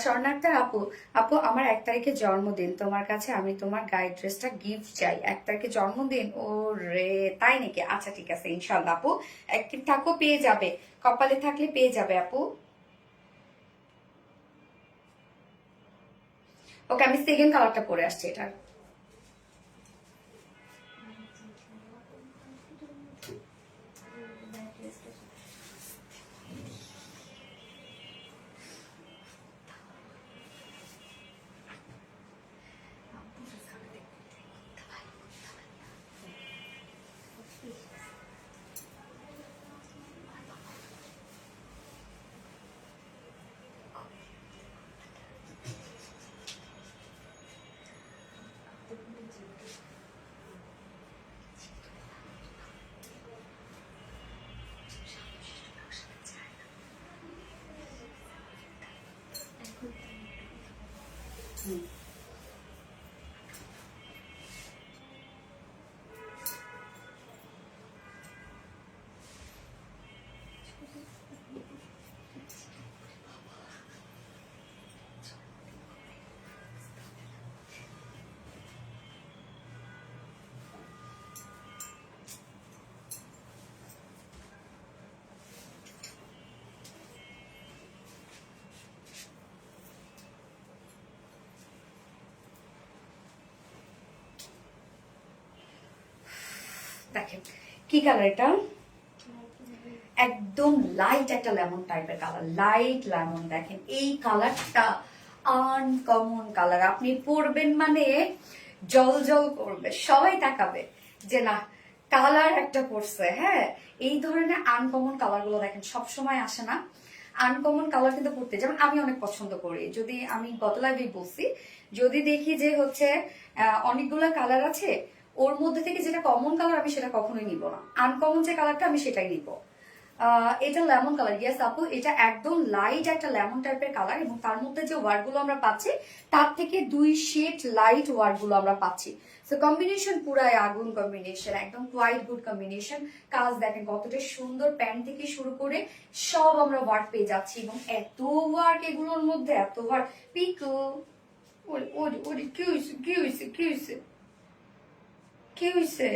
স্বর্ণাক্তার আপু, আপু আমার 1 তারিখে জন্মদিন, তোমার কাছে আমি তোমার গাইড ড্রেসটা গিফট চাই। 1 তারিখে জন্মদিন, ও রে তাই নাকি? আচ্ছা ঠিক আছে, ইনশাল্লাহ আপু অ্যাক্টিভ থাকো, পেয়ে যাবে, কপালে থাকলে পেয়ে যাবে আপু। ওকে, আমি সেকেন্ড কালারটা পরে আসছি এটার। দেখেন কি কালার এটা, একদম লাইট একটা লেমন টাইপের কালার, লাইট লেমন। দেখেন এই কালারটা আনকমন কালার, আপনি পরবেন মানে জল জল করবে, সবাই তাকাবে যে না কালার একটা পরছে। হ্যাঁ, এই ধরনের আনকমন কালার গুলো দেখেন সব সময় আসে না। আনকমন কালার কিন্তু পড়তে, যেমন আমি অনেক পছন্দ করি, যদি আমি গত লাইভে বলছি, যদি দেখি যে হচ্ছে অনেকগুলো কালার আছে, ওর মধ্যে থেকে যেটা কমন কালার আমি সেটা কখনোই নিব না, আনকমন যে কালারটা আমি সেটাই নিব। এটা লেমন কালার, ইয়েস আপু এটা একদম লাইট একটা লেমন টাইপের কালার, এবং তার মধ্যে যে ওয়ার্ড গুলো আমরা পাচ্ছি তার থেকে 2 শেড লাইট ওয়ার্ড গুলো আমরা পাচ্ছি। সো কম্বিনেশন পুরাই আগুন কম্বিনেশন, একদম কোয়াইট গুড কম্বিনেশন। কাজ দেখেন কতটা সুন্দর, প্যান্ট থেকে শুরু করে সব আমরা ওয়ার্ক পেয়ে যাচ্ছি, এবং এত ওয়ার্ক এগুলোর মধ্যে, এত ওয়ার্ক। পিকো ওরে কি হয়েছে, কি হয়েছে, কি হয়েছে, কি হয়েছে?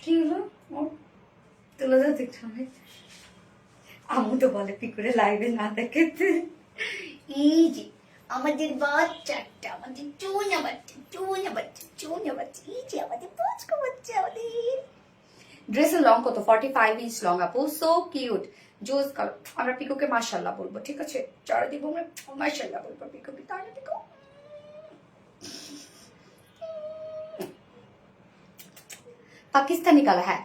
কি হলো তুলে দাও দেখতে হবে। আম্মু তো বলে পিকুরে লাইভে না দেখেতে। এই যে আমাদের বাচ্চাটা, আমাদের চুনা বাচ্চা, চুনা বাচ্চা, চুনা বাচ্চা, এই যে আমাদের বাচ্চা বাচ্চা আমাদের। ড্রেসের লং কত? 45 ইঞ্চ লং আপু, সো কিউট জোস কালার। আমরা পিকুকে মাশাআল্লাহ বলবো, ঠিক আছে? যারা দিব আমরা মাশাআল্লাহ বলবো পিকুকে, তাই না পিকু? পাকিস্তানি কালার, হ্যাঁ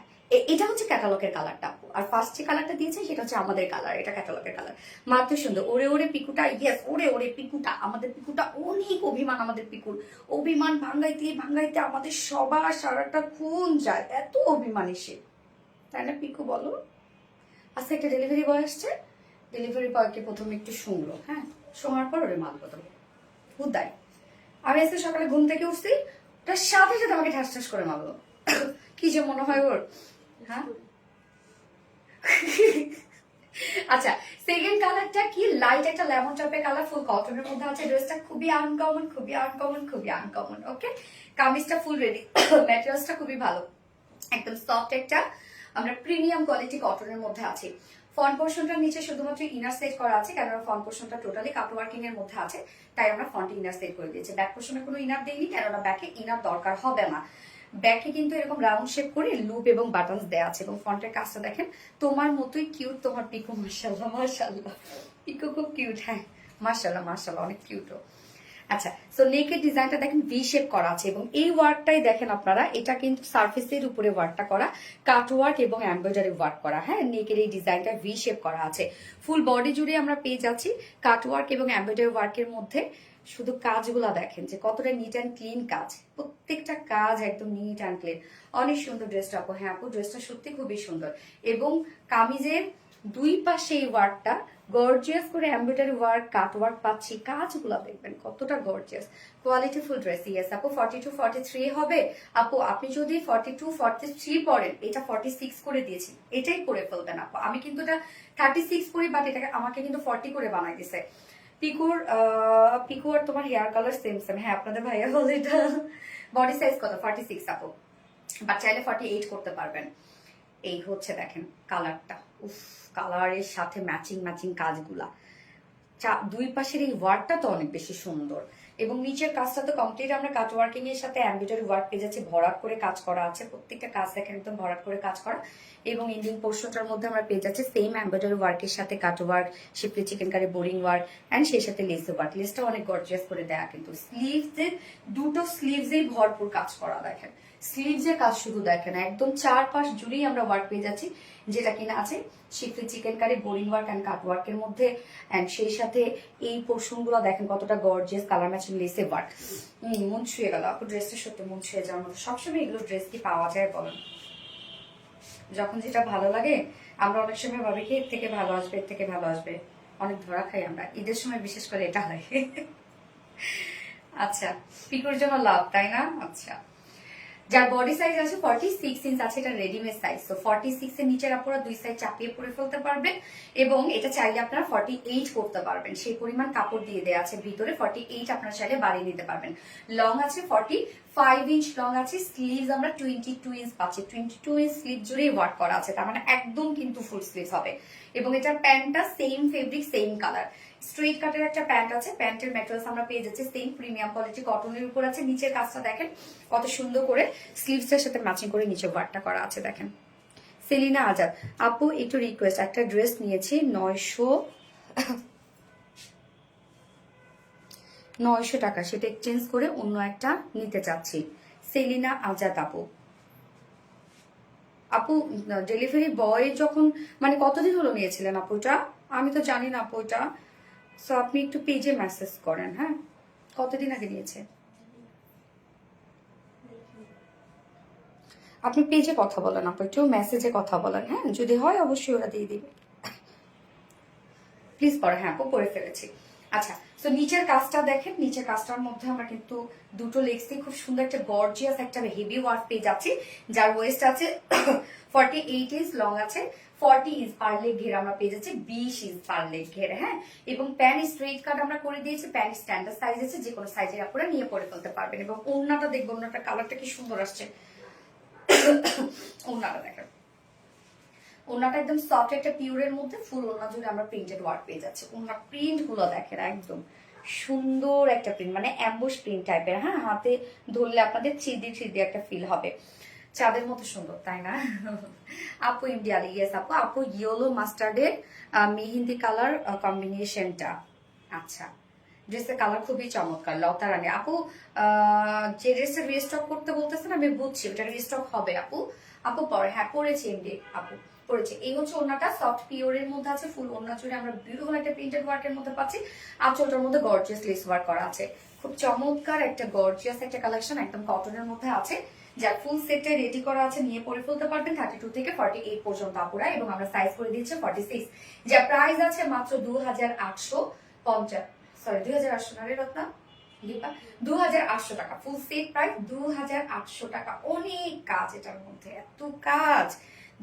এটা হচ্ছে ক্যাটালগের কালারটা আপু, আর ফার্স্ট যে কালারটা দিয়েছে সেটা হচ্ছে আমাদের কালার, এটা ক্যাটালগের কালার। মাত্র সুন্দর, ওরে ওরে পিকুটা, ইয়েস ওরে ওরে পিকুটা, আমাদের পিকুটা অনেক অভিমান, আমাদের পিকুর অভিমান ভাঙ্গাইতে ভাঙ্গাইতে আমাদের সবার সারাটা খুন যায়, এত অভিমানী সে, তাই না পিকু বলো? আচ্ছা একটা ডেলিভারি বয় আসছে, ডেলিভারি বয়কে প্রথমে একটু শুনলো, হ্যাঁ শোনার পর ওরে মাল কথা হুদাই। আমি আজকে সকালে ঘুম থেকে উঠছি, ওটার সাথে সাথে আমাকে ঠাস ঠাস করে মারলো। কি যে মনে হয় ওর, হ্যাঁ। আচ্ছা সেকেন্ড কালারটা কি, লাইট একটা লেমন টাইপের কালার, ফুল কটনের মধ্যে আছে, ড্রেসটা খুবই আনকমন, খুবই আনকমন, খুবই আনকমন। ওকে, কামিজটা ফুল রেডি, ম্যাটেরিয়ালসটা খুবই ভালো, একদম সফট একটা আমরা প্রিমিয়াম কোয়ালিটি কটনের মধ্যে আছে। ফ্রন্ট পোর্শনটার নিচে শুধুমাত্র ইনার সেট করা আছে, কেননা ফ্রন্ট পোর্শনটা টোটালি কাট ওয়ার্কিং এর মধ্যে আছে, তাই আমরা ফ্রন্টে ইনার সেট করে দিয়েছি। ব্যাক পোর্শনে কোনো ইনার দেইনি, কেননা ব্যাকে ইনার দরকার হবে না। ব্যাকে কিন্তু এরকম রাউন্ড শেপ করে লুপ এবং বাটনস দেওয়া আছে, এবং ফ্রন্টের কাজটা দেখেন তোমার মতোই কিউট, তোমার পিকো মাশাআল্লাহ মাশাআল্লাহ, পিকো খুব কিউট, হ্যাঁ মাশাআল্লাহ মাশাআল্লাহ অনেক কিউট। আচ্ছা, সো নেকের ডিজাইনটা দেখেন ভি শেপ করা আছে এবং এই ওয়ার্কটাই দেখেন আপনারা, এটা কিন্তু সার্ফেসের উপরে ওয়ার্কটা করা, কাট ওয়ার্ক এবং এমব্রয়ডারি ওয়ার্ক করা। হ্যাঁ, নেকের এই ডিজাইনটা ভি শেপ করা আছে, ফুল বডি জুড়ে আমরা পেয়ে যাচ্ছি কাট ওয়ার্ক এবং এমব্রয়ডারি ওয়ার্কের মধ্যে। শুধু কাজগুলা দেখেন যে কতটা নিট অ্যান্ড ক্লিন কাজ, প্রত্যেকটা কাজ একদম নিট অ্যান্ড ক্লিন। অনেক সুন্দর ড্রেসটা আপু। হ্যাঁ আপু, ড্রেসটা সত্যি খুবই সুন্দর এবং কামিজের দুই পাশে এই ওয়ার্কটা গর্জিয়াস করে এমব্রয়ডারি ওয়ার্ক, কাট ওয়ার্ক পাচ্ছি। কাজগুলো দেখবেন কতটা গর্জিয়াস, কোয়ালিটিফুল ড্রেস। ইয়েস আপু, 42 43 হবে আপু। আপনি যদি 42 43 পরেন, এটা 46 করে দিয়েছি, এটাই করে ফেলবেন আপু। আমি কিন্তু এটা 36 করি, বাট এটাকে আমাকে কিন্তু 40 করে বানাই দিছে। পিকু আর তোমার হেয়ার কালার সেম সেম। হ্যাঁ, আপনাদের ভাইয়া বলে এটা। বডি সাইজ কত? 46 আপু, বাট চাইলে 48 করতে পারবেন। এই হচ্ছে দেখেন কালারটা, উফ, কালারের সাথে ম্যাচিং ম্যাচিং কাজগুলা, দুই পাশের এই ওয়ার্কটা তো অনেক বেশি সুন্দর এবং নিচের কাজটা তো কমপ্লিট আমরা কাট ওয়ার্কিং এর সাথে এমব্রয়ডারি ওয়ার্ক পেয়ে যাচ্ছি, ভরাট করে কাজ করা আছে। প্রত্যেকটা কাজ দেখেন একদম ভরাট করে কাজ করা এবং ইন্ডিং পোর্শনটার মধ্যে আমরা পেয়ে যাচ্ছি সেম এমব্রয়ডারি ওয়ার্কের সাথে cut work, schiffli chikankari, boring work and সেই সাথে লেস ওয়ার্ক। লেসটা অনেক গর্জিয়াস করে দেয়া, কিন্তু স্লিভসে দুটো স্লিভসেই ভরপুর কাজ করা। দেখেন স্লিভসের কাজ শুধু দেখেন, একদম চারপাশ জুড়েই আমরা ওয়ার্ক পেয়ে যাচ্ছি, যেটা কিনা আছে schiffli chikankari, boring work and cut ওয়ার্কের মধ্যে। এন্ড সেই সাথে এই পোর্শন গুলো দেখেন কতটা গর্জিয়াস, কালার ম্যাচিং লেসে ওয়ার্ক। মন ছুঁয়ে গেল আপু, ড্রেসটা সত্যি মন ছুঁয়ে যাওয়ার মতো। সবসময় এগুলো ড্রেস কি পাওয়া যায় বলেন? যখন যেটা ভালো লাগে আমরা অনেক সময় ভাবি কি এর থেকে ভালো আসবে, এর থেকে ভালো আসবে, অনেক ধরা খাই আমরা। ঈদের সময় বিশেষ করে এটা হয়। আচ্ছা, পিকুর জন্য লাভ, তাই না? আচ্ছা, যার বডি সাইজ আছে 46 ইঞ্চ আছে, এটা রেডিমেড সাইজ। তো 46 এর নিচের আপনারা দুই সাইড চাপিয়ে পরে ফেলতে পারবেন এবং এটা চাইলে আপনারা 48 করতে পারবেন, সেই পরিমাণ কাপড় দিয়ে দেওয়া আছে ভিতরে। 48 আপনারা চাইলে বাড়িয়ে নিতে পারবেন। লং আছে 45 ইঞ্চ লং আছে, স্লিভস আমরা 22 ইঞ্চ পাচ্ছি। 22 ইঞ্চ স্লিভ জুড়েই ওয়ার্ক করা আছে, তার মানে একদম কিন্তু ফুল স্লিভ হবে। এবং এটার প্যান্টটা same fabric, same colour, straight কাটের একটা প্যান্ট আছে। প্যান্টের ম্যাটেরিয়ালস আমরা পেয়ে যাচ্ছি সেম প্রিমিয়াম কোয়ালিটি কটনের উপর আছে। নিচের কাজটা দেখেন কত সুন্দর করে স্লিভসের সাথে ম্যাচিং করে নিচে ওয়ার্কটা করা আছে। দেখেন সেলিনা আজাদ আপু, একটু রিকোয়েস্ট, একটা ড্রেস নিয়েছি 900 টাকা, সেটা এক্সচেঞ্জ করে অন্য একটা নিতে চাচ্ছি। সেলিনা আজাদ আপু। আপু ডেলিভারি বয় যখন মানে কতদিন হলো নিয়েছিলেন আপু? এটা আমি তো জানি না আপু এটা, সো আপনি একটু পেজে মেসেজ করেন। হ্যাঁ, কতদিন আগে নিয়েছে? আপনি পেজে কথা বলেন আপু, একটু মেসেজে কথা বলেন। হ্যাঁ, যদি হয় অবশ্যই ওরা দিয়ে দিবে। প্লিজ পরে। হ্যাঁ আপু, পরে ফেলেছি। আচ্ছা, তো নিচের কাজটা দেখেন, নিচের কাজটার মধ্যে আমরা কিন্তু দুটো লেগস দিয়ে খুব সুন্দর একটা গর্জিয়াস একটা হেভি ওয়ার্ক পেয়ে যাচ্ছি, যার ওয়েস্ট আছে 48 ইঞ্চ, লং আছে 40 ইঞ্চ, পার লেগ ঘের আমরা পেয়ে যাচ্ছি 20 ইঞ্চ পার লেগ ঘের। হ্যাঁ, এবং প্যান্ট স্ট্রেট কাট আমরা করে দিয়েছি। প্যান্ট স্ট্যান্ডার্ড সাইজ আছে, যে কোনো সাইজের আপনারা নিয়ে পরে ফেলতে পারবেন। এবং ওড়নাটা দেখবো, ওড়নাটা কালারটা কি সুন্দর আসছে। ওড়নাটা দেখেন, ওনাটা একদম সফট একটা পিওরের মধ্যে ফুল ওনা জুড়ে আমরা প্রিন্টেড ওয়ার্ক পেয়ে যাচ্ছে। ওনার প্রিন্ট গুলো দেখেন একদম সুন্দর একটা প্রিন্ট, মানে অ্যাম্বুশ প্রিন্ট টাইপের। হ্যাঁ, হাতে ধরলে আপনাদের চিদি চিদি একটা ফিল হবে, চাঁদের মতো সুন্দর, তাই না? আপু ইন্ডিয়া, ইয়েস আপু। আপু ইয়েলো মাস্টার্ডের মেহেন্দি কালার কম্বিনেশনটা। আচ্ছা, ড্রেসের কালার খুবই চমৎকার, লতা রানী আপু। যে ড্রেসটা রিস্টক করতে বলতেছেন আমি বুঝছি, ওটা রিস্টক হবে আপু। আপু পরে, হ্যাঁ পরেছি এমডি আপু, পড়েছে। এই হচ্ছে ওনাটা, সফট পিওরের মধ্যে আছে, ফুল ওনা জুড়ে আমরা বিউটিফুল একটা প্রিন্টেড ওয়ার্কের মধ্যে পাচ্ছি। আঁচলটার মধ্যে গর্জিয়াস লেস ওয়ার্ক করা আছে, খুব চমৎকার একটা গর্জিয়াস একটা কালেকশন, একদম কটনের মধ্যে আছে। যার ফুল সেটে রেডি করা আছে, নিয়ে পরে ফেলতে পারবেন 32 থেকে 48 পর্যন্ত আপুরা। এবং আমরা সাইজ করে দিচ্ছি 46, যার প্রাইস আছে মাত্র 2850, সরি 2800 না রে রত্না, 2800 টাকা। ফুল সেট প্রাইস 2800 টাকা। অনেক কাজ এটার মধ্যে, এত কাজ।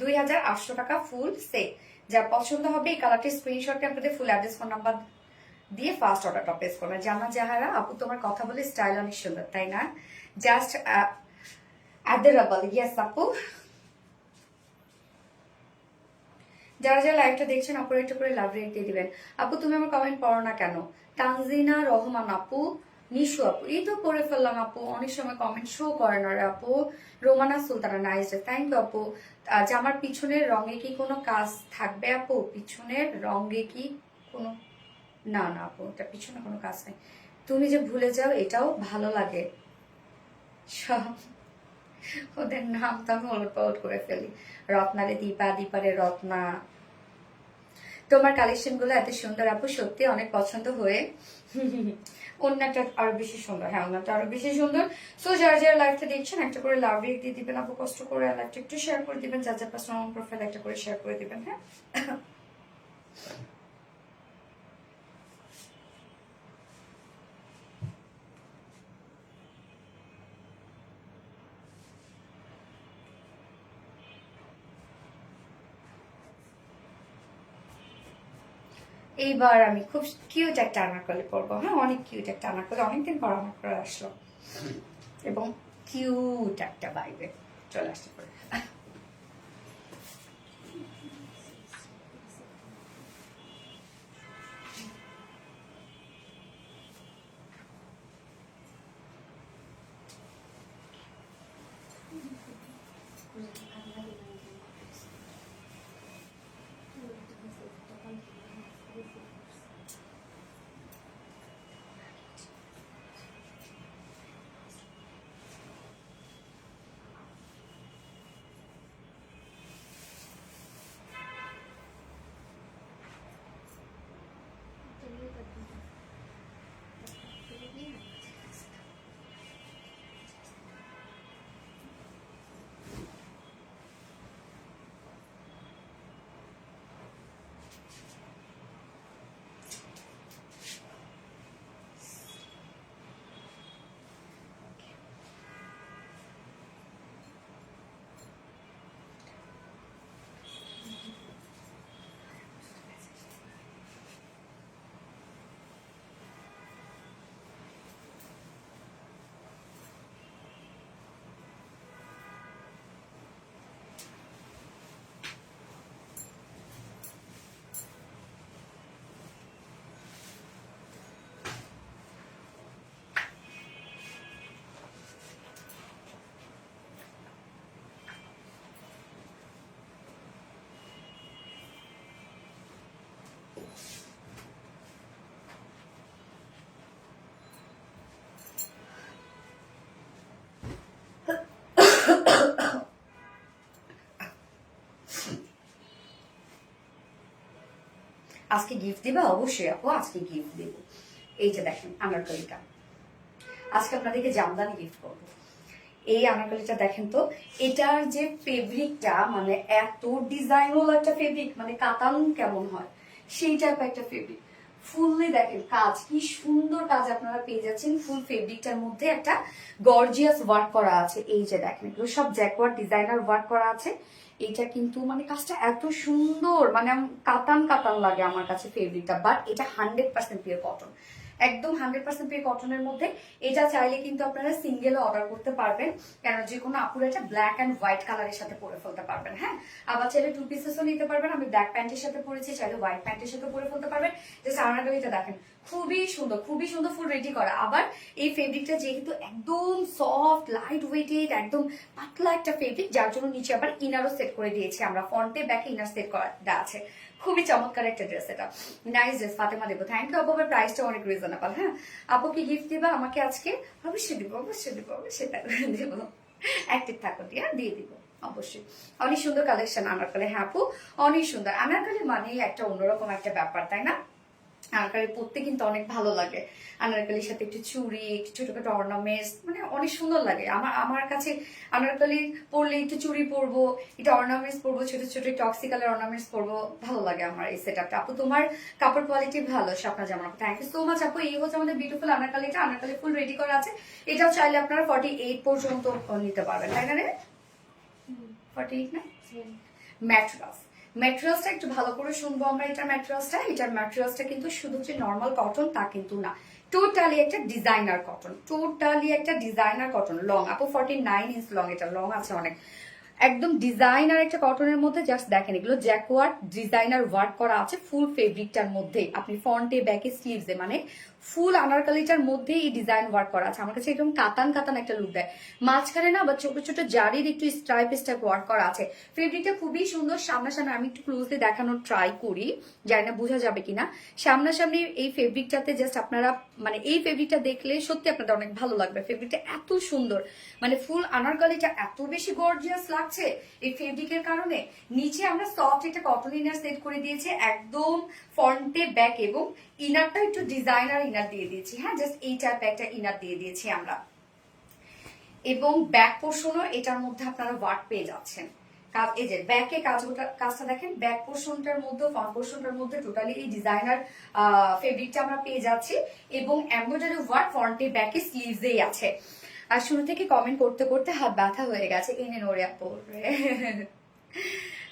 2800 টাকা ফুল সেট। যার পছন্দ হবে এই কালারটি স্ক্রিনশটে আপনাদের ফুল অ্যাড্রেস, ফোন নাম্বার দিয়ে ফার্স্ট অর্ডারটা প্লেস করবেন। জানা যাহারা আপু, তোমার কথা বলে স্টাইল অনেক সুন্দর, তাই না? Just adorable. ইয়েস আপু। যারা যারা লাইভটা দেখছেন আপুরা একটু করে লাভ রেট দিয়ে দিবেন। আপু তুমি আমার কমেন্ট পড়ো না কেন? তানজিনা রহমান আপু, নিশু আপু, এই তো পড়ে ফেললাম আপু, অনেক সময় কমেন্ট শো করে না রে আপু। Romana Sultana, nice, thank you আপু। জামার পিছনের রঙে কি কোনো কাজ থাকবে আপু? পিছনের রঙে কি কোনো, না না আপু, এটা পিছনে কোনো কাজ নেই। তুমি যে ভুলে যাও এটাও ভালো লাগে। সব ওদের নাম তো আমি ওলটপালট করে ফেলি। রত্নারে দীপা, দীপারে রত্না। তোমার কালেকশন গুলো এত সুন্দর আপু, সত্যি অনেক পছন্দ হয়ে। অন্যটা আরো বেশি সুন্দর, হ্যাঁ অন্যটা আরো বেশি সুন্দর। সো যারা যারা লাইভটা দেখছেন একটা করে লাভ রেট দিয়ে দিবেন আপু, কষ্ট করে লাইভটা একটু শেয়ার করে দিবেন, যার যার পার্সোনাল প্রোফাইল একটা করে শেয়ার করে দিবেন। হ্যাঁ এইবার আমি খুব কিউট একটা আনারকলি পরবো। হ্যাঁ অনেক কিউট একটা আনারকলি, অনেকদিন পর আমার করে আসলো এবং কিউট একটা বাইরে চলে আসতে পারে। আজকে গিফট দিবা? অবশ্যই আপু আজকে গিফট দিব। এই যে দেখেন আনারকলিটা, আজকে আপনাদেরকে জামদানি গিফট করবো। এই আনারকলিটা দেখেন তো, এটার যে ফেব্রিকটা মানে এত ডিজাইনাল একটা ফেব্রিক, মানে কাতান কেমন হয় সেই টাইপ একটা ফেব্রিক। ফুললি দেখেন কাজ, কি সুন্দর কাজ আপনারা পেয়ে যাচ্ছেন। ফুল ফেব্রিকটার মধ্যে একটা গর্জিয়াস ওয়ার্ক করা আছে। এই যে দেখেন এগুলো সব জ্যাকওয়ার্ড ডিজাইনার ওয়ার্ক করা আছে। এটা কিন্তু মানে কাজটা এত সুন্দর, মানে কাতান কাতান লাগে আমার কাছে ফেব্রিকটা। বাট এটা 100% পিওর কটন, একদম 100% পিওর কটনের মধ্যে। এটা চাইলে কিন্তু আপনারা সিঙ্গেলও অর্ডার করতে পারবেন, কেন যে কোনো আপুরা এটা ব্ল্যাক অ্যান্ড হোয়াইট কালারের সাথে পরে ফেলতে পারবেন। হ্যাঁ আবার চাইলে 2 পিসেসও নিতে পারবেন। আমি ব্ল্যাক প্যান্টের সাথে পরেছি, চাইলে হোয়াইট প্যান্টের সাথে পরে ফেলতে পারবেন। জাস্ট আনারকলিটা দেখেন খুবই সুন্দর, খুবই সুন্দর, ফুল রেডি করা। আবার এই ফেব্রিকটা যেহেতু একদম সফট লাইট ওয়েটেড, একদম পাতলা একটা ফেব্রিক, যার জন্য নিচে আবার ইনারও সেট করে দিয়েছি আমরা, ফ্রন্টে ব্যাকে ইনার সেট করা আছে। খুবই চমৎকার একটা ড্রেস, এটা নাইস ড্রেস। ফাতেমা দেবো থ্যাংক ইউ আপু, প্রাইসটা অনেক রিজনেবল। হ্যাঁ আপু কি গিফট দিবা আমাকে আজকে? অবশ্যই দিব, অবশ্যই দিব, অবশ্যই দিব। অ্যাক্টিভ থাকো দিয়ে দিব অবশ্যই। অনেক সুন্দর কালেকশন আনারকলি। হ্যাঁ আপু অনেক সুন্দর। আনারকলি মানে একটা অন্যরকম একটা ব্যাপার, তাই না? আনারকলি পরতে কিন্তু অনেক ভালো লাগে। আনারকলির সাথে একটু চুড়ি, একটু ছোটখাটো অর্নামেন্টস, মানে অনেক সুন্দর লাগে আমার কাছে। আনারকলি পরলে একটু চুড়ি পরবো, একটু অর্নামেন্টস পরবো, ছোট ছোট টক্সিকালের অর্নামেন্টস পরবো, ভালো লাগে আমার এই সেটআপটা। আপু তোমার কাপড় কোয়ালিটি ভালো, স্বপ্না জামা আপু থ্যাংক ইউ সো মাচ আপু। এই হচ্ছে আমাদের বিউটিফুল আনারকলিটা। আনারকলি ফুল রেডি করা আছে। এটাও চাইলে আপনারা 48 পর্যন্ত নিতে পারবেন, তাই না রে? 48 না? ম্যাট্রাস, ম্যাটেরিয়ালসটা একটু ভালো করে শুনবো আমরা। এটার ম্যাটেরিয়ালসটা কিন্তু শুধু যে নর্মাল কটন তা কিন্তু না, টোটালি একটা ডিজাইনার কটন, টোটালি একটা ডিজাইনার কটন। লং আপু 49 ইঞ্চ লং, এটা লং আছে অনেক। একদম ডিজাইনার একটা কটনের মধ্যে। জাস্ট দেখেন এগুলো জ্যাকওয়ার্ড ডিজাইনার ওয়ার্ক করা আছে ফুল ফেব্রিকটার মধ্যে। আপনি ফ্রন্টে ব্যাকে স্লিভসে মানে ফুল আনারকালিটার মধ্যে এই ডিজাইন ওয়ার্ক করা আছে। আমার কাছে একদম কাতান কাতান একটা লুক দেয়। মাঝখানে না আবার ছোট ছোট জারির একটু স্ট্রাইপ স্ট্রাইপ ওয়ার্ক করা আছে। ফেব্রিকটা খুবই সুন্দর। সামনাসামনি আমি একটু ক্লোজলি দেখানোর ট্রাই করি, জানি না বোঝা যাবে কিনা। সামনাসামনি এই ফেব্রিকটাতে জাস্ট আপনারা মানে এই ফেব্রিকটা দেখলে সত্যি আপনাদের অনেক ভালো লাগবে। ফেব্রিকটা এত সুন্দর, মানে ফুল আনারকালিটা এত বেশি গর্জিয়াস লাগছে এই ফেব্রিকের কারণে। নিচে আমরা সফট একটা কটন ইনার সেট করে দিয়েছি একদম ফ্রন্টে ব্যাক, এবং ইনারটা একটু ডিজাইনার ইনার দিয়ে দিয়েছি। হ্যাঁ, জাস্ট এই টাইপের একটা ইনার দিয়ে দিয়েছি আমরা। এবং ব্যাক পোর্শনও এটার মধ্যে আপনারা ওয়ার্ক পেয়ে যাচ্ছেন। এই যে ব্যাকে কাজটা দেখেন, ব্যাক পোর্শনটার মধ্যে ফ্রন্ট পোর্শনটার মধ্যে টোটালি এই ডিজাইনার ফেব্রিকটা আমরা পেয়ে যাচ্ছি, এবং এমব্রয়ডারি ওয়ার্ক ফ্রন্টে ব্যাকে স্লিভসেই আছে। আর শুরু থেকে কমেন্ট করতে করতে হাত ব্যথা হয়ে গেছে, এনে নড়িয়া পড়বে।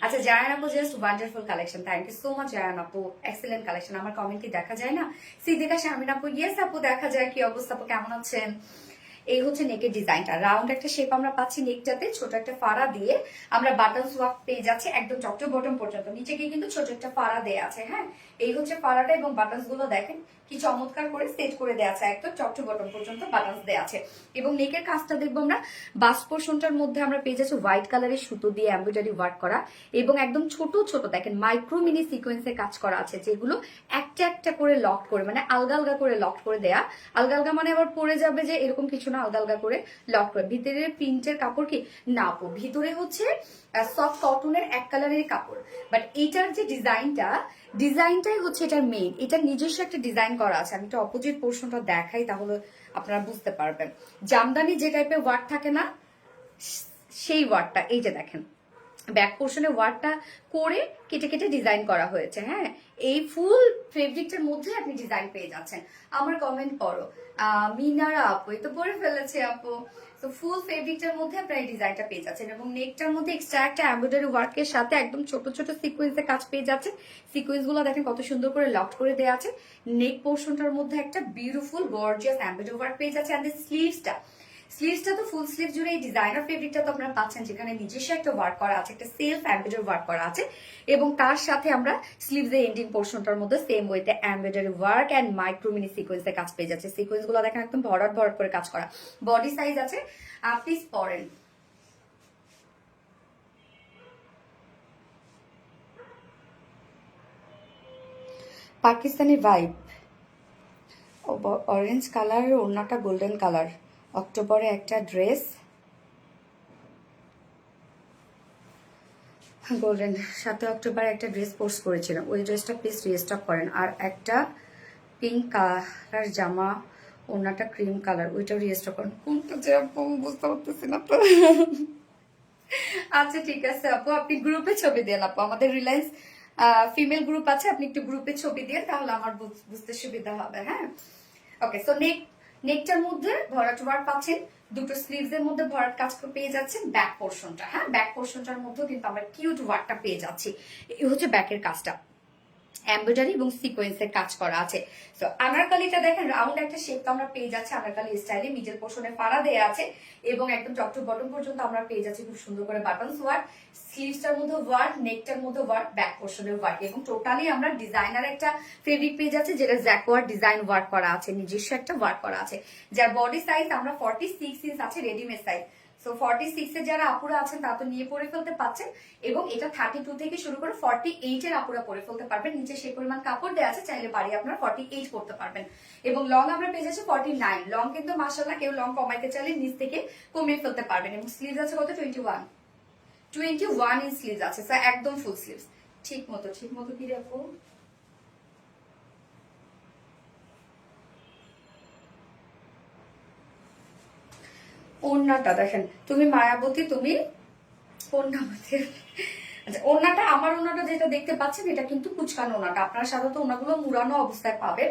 আচ্ছা, জায়ান আপু just wonderful collection, thank you so much Zayan আপু, এক্সেলেন্ট কালেকশন। আমার কমেন্ট কি দেখা যায় না? সিদ্দিকা শারমিন আপু, ইয়েস আপু দেখা যায়। কি অবস্থা আপু, কেমন আছেন? এই হচ্ছে নেকের ডিজাইনটা, রাউন্ড একটা শেপ আমরা পাচ্ছি নেকটাতে, ছোট একটা ফাড়া দিয়ে আমরা বাটনস ওয়ার্ক পেয়ে যাচ্ছি একদম টপ টু বটম পর্যন্ত। নিচে গিয়ে কিন্তু ছোট একটা ফাড়া দেয়া আছে। হ্যাঁ, এই হচ্ছে ফাড়াটা, এবং বাটনস গুলো দেখেন কি চমৎকার করে সেট করে দেওয়া আছে, একদম টপ টু বটম পর্যন্ত বাটনস দেওয়া আছে। এবং নেকের কাজটা দেখবো আমরা বাস পোর্শনটার মধ্যে আমরা পেয়ে যাচ্ছি হোয়াইট কালারের সুতো দিয়ে এমব্রয়ডারি ওয়ার্ক করা, এবং একদম ছোট ছোট দেখেন মাইক্রো মিনি সিকোয়েন্সে কাজ করা আছে, যেগুলো একটা একটা করে লক করে, মানে আলগা আলগা করে লক করে দেয়া। আলগা আলগা মানে আবার পড়ে যাবে যে এরকম কিছু না, আলগা আলগা করে লক করে। ভিতরে প্রিন্টের কাপড় কি না আপু, ভিতরে হচ্ছে সফট কটনের এক কালারের কাপড়, বাট এইটার যে ডিজাইনটাই হচ্ছে এটার মেইন। এটার নিজস্ব একটা ডিজাইন করা আছে। আমি একটু অপোজিট পোর্শনটা দেখাই, তাহলে আপনারা বুঝতে পারবেন। জামদানি যে টাইপের ওয়ার্ক থাকে না, সেই ওয়ার্কটা এই যে দেখেন ব্যাক পোর্শনে ওয়ার্কটা করে কেটে কেটে ডিজাইন করা হয়েছে। হ্যাঁ, এই ফুল ফেব্রিকটার মধ্যে আপনি ডিজাইন পেয়ে যাচ্ছেন। আমার কমেন্ট পড়ো, মিনারা আপু এই তো পরে ফেলেছে আপু। তো ফুল ফেব্রিকটার মধ্যে আপনারা এই ডিজাইনটা পেয়ে যাচ্ছেন, এবং নেকটার মধ্যে এক্সট্রা একটা এমব্রয়ডারি ওয়ার্কের সাথে একদম ছোট ছোট সিকোয়েন্সের কাজ পেয়ে যাচ্ছেন। সিকোয়েন্স গুলো দেখেন কত সুন্দর করে লক করে দেওয়া আছে। নেক পোর্শনটার মধ্যে একটা বিউটিফুল গর্জিয়াস এমব্রয়ডারি ওয়ার্ক পেয়ে যাচ্ছে। এন্ড স্লিভসটা তো ফুল স্লিভ জুড়ে এই ডিজাইনার ফেব্রিকটা তো আপনারা পাচ্ছেন, যেখানে নিজস্ব একটা ওয়ার্ক করা আছে, একটা সেলফ এমব্রয়ডারি ওয়ার্ক করা আছে, এবং তার সাথে আমরা স্লিভস এর এন্ডিং পোর্শনটার মধ্যে সেম ওয়েতে embroidery work and micro mini সিকোয়েন্সের কাজ পেয়ে যাচ্ছে। সিকোয়েন্স গুলো দেখেন একদম ভরাট ভরাট করে কাজ করা। বডি সাইজ আছে, প্লিজ পরেন। পাকিস্তানি ভাইব, অরেঞ্জ কালার, ওড়নাটা গোল্ডেন কালার। অক্টোবরে একটা ড্রেস গোল্ডেন, 7 অক্টোবর একটা ড্রেস পোস্ট করেছিলাম, ওই ড্রেসটা প্লিজ রিস্টক করেন। আর একটা পিঙ্ক কালার জামা, ওড়নাটা ক্রিম কালার, ওইটাও রিস্টক করেন। কোনটা যে আপু বুঝতে পারতেছি না তো। আচ্ছা ঠিক আছে আপু, আপনি গ্রুপে ছবি দেন আপু, আমাদের রিলায়েন্স ফিমেল গ্রুপ আছে, আপনি একটু গ্রুপে ছবি দিয়ে, তাহলে আমার বুঝতে সুবিধা হবে। হ্যাঁ, ওকে। সো নেকটার মধ্যে ভরাট ওয়ার্ক পাচ্ছেন, দুটো স্লিভস এর মধ্যে ভরাট কাজ পেয়ে যাচ্ছেন। ব্যাক পোর্শনটা, হ্যাঁ ব্যাক পোর্শনটার মধ্যেও কিন্তু আমরা কিউট ওয়ার্কটা পেয়ে যাচ্ছি। এই হচ্ছে ব্যাকের কাজটা, এমব্রয়ডারি এবং সিকোয়েন্সের কাজ করা আছে। সো আনারকালিটা দেখেন রাউন্ড একটা শেপ তো আমরা পেয়ে যাচ্ছি আনারকালি স্টাইলে, মিডল পোর্শনে ফাড়া দেয়া আছে, এবং একদম টপ টু বটম পর্যন্ত আমরা পেয়ে যাচ্ছি খুব সুন্দর করে বাটনস ওয়ার্ক, স্লিভসটার মধ্যে ওয়ার্ক, নেকটার মধ্যে ওয়ার্ক, ব্যাক পোর্শনের ওয়ার্ক, এবং টোটালি আমরা ডিজাইনার একটা ফেব্রিক পেয়ে যাচ্ছি, যেটা জ্যাকওয়ার্ড ডিজাইন ওয়ার্ক করা আছে, নিজস্ব একটা ওয়ার্ক করা আছে, যার বডি সাইজ আমরা 46 ইঞ্চ আছে, রেডিমেড সাইজ। সো 46 এর যারা আপুরা আছেন তা তো নিয়ে পরে ফেলতে পারছেন, এবং এটা 32 থেকে শুরু করে 48 এর আপুরা পরে ফেলতে পারবেন। নিচে সেই পরিমাণ কাপড় দেওয়া আছে, চাইলে বাড়ি আপনারা 48 করতে পারবেন। এবং লং আমরা পেয়ে যাচ্ছি 49। লং কিন্তু মাশাআল্লাহ কেউ লং কমাইতে চাইলে নিচ থেকে কমিয়ে ফেলতে পারবেন। এবং স্লিভস আছে কত, 21 ইঞ্চ স্লিভস আছে, স্যার একদম ফুল স্লিভস। ঠিক মতো কি রাখবো, ওড়নাটা দেখেন, তুমি মায়াবতী, তুমি ওড়নাবতী। আচ্ছা, ওড়নাটা আমার ওড়নাটা যেটা দেখতে পাচ্ছেন, এটা কিন্তু কুচকানো ওড়নাটা। আপনারা সাধারণত ওড়নাগুলো মুড়ানো অবস্থায় পাবেন,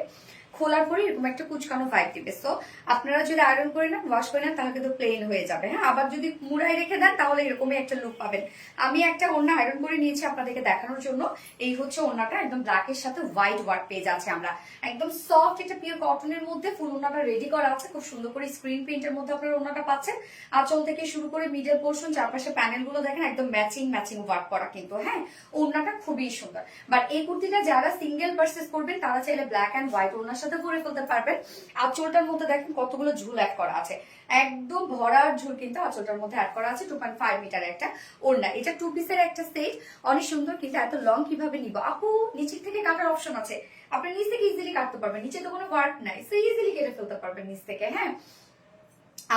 খোলার পরে এরকম একটা কুচকানো ভাইব দিবে। সো আপনারা যদি আয়রন করে নেন, ওয়াশ করে নেন, তাহলে কিন্তু প্লেন হয়ে যাবে। হ্যাঁ, আবার যদি মুড়াই রেখে দেন, তাহলে এরকমই একটা লুক পাবেন। আমি একটা ওড়না আয়রন করে নিয়েছি আপনাদেরকে দেখানোর জন্য। এই হচ্ছে ওড়নাটা, একদম ব্ল্যাকের সাথে হোয়াইট ওয়ার্ক পেয়ে যাচ্ছে আমরা, একদম সফট একটা পিওর কটনের মধ্যে ফুল ওড়নাটা রেডি করা আছে, খুব সুন্দর করে স্ক্রিন প্রিন্টের মধ্যে আপনারা ওড়নাটা পাচ্ছেন। আঁচল থেকে শুরু করে মিডল পোর্শন, চারপাশে প্যানেল গুলো দেখেন একদম ম্যাচিং ওয়ার্ক করা কিন্তু। হ্যাঁ, ওড়নাটা খুবই সুন্দর। বাট এই কুর্তিটা যারা সিঙ্গেল পারচেজ করবেন, তারা চাইলে ব্ল্যাক এন্ড হোয়াইট ওড়নার সাথে সাথে পরে ফেলতে পারবেন। আঁচলটার মধ্যে দেখেন কতগুলো ঝুল অ্যাড করা আছে, একদম ভরার ঝুল কিন্তু আঁচলটার মধ্যে অ্যাড করা আছে। 2.5 মিটার একটা ওড়না, এটা 2 পিসের একটা সেট, অনেক সুন্দর। কিন্তু এত লং কিভাবে নিব আপু? নিচের থেকে কাটার অপশন আছে, আপনি নিচ থেকে ইজিলি কাটতে পারবেন, নিচে তো কোনো ওয়ার্ক নাই, সো ইজিলি কেটে ফেলতে পারবেন নিচ থেকে। হ্যাঁ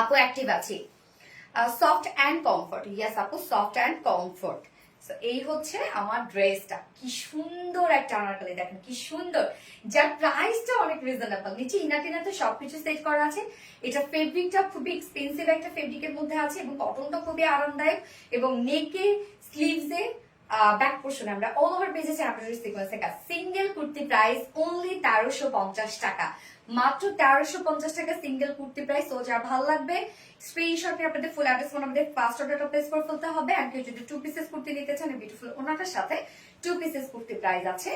আপু অ্যাক্টিভ আছি। সফট অ্যান্ড কমফোর্ট, ইয়েস আপু সফট অ্যান্ড কমফোর্ট। এই হচ্ছে আমার ড্রেসটা, কি সুন্দর একটা আনারকলি, দেখেন কি সুন্দর, যার প্রাইসটা অনেক রিজনেবল। নিচে ইনার সবকিছু সেট করা আছে। এটা ফেব্রিকটা খুবই এক্সপেন্সিভ একটা ফেব্রিকের মধ্যে আছে এবং কটনটা খুবই আরামদায়ক। এবং নেকে স্লিভসে ব্যাক পোর্শনে আমরা অল ওভার পেজেছে এমব্রয়ডারি সিকোয়েন্সের কাজ। সিঙ্গেল কুর্তি প্রাইস অনলি 1350 টাকা, মাত্র 1350 টাকা সিঙ্গেল কুর্তি প্রাইস। তো যা ভালো লাগবে স্ক্রিনশটে আপনাদের ফুল অ্যাড্রেস ফোন আমাদের ফার্স্ট অর্ডারটা প্লেস করে ফেলতে হবে। আর কেউ যদি 2 পিসেস কুর্তি নিতে চান বিউটিফুল ওনাটার সাথে 2 পিসেস কুর্তি প্রাইস আছে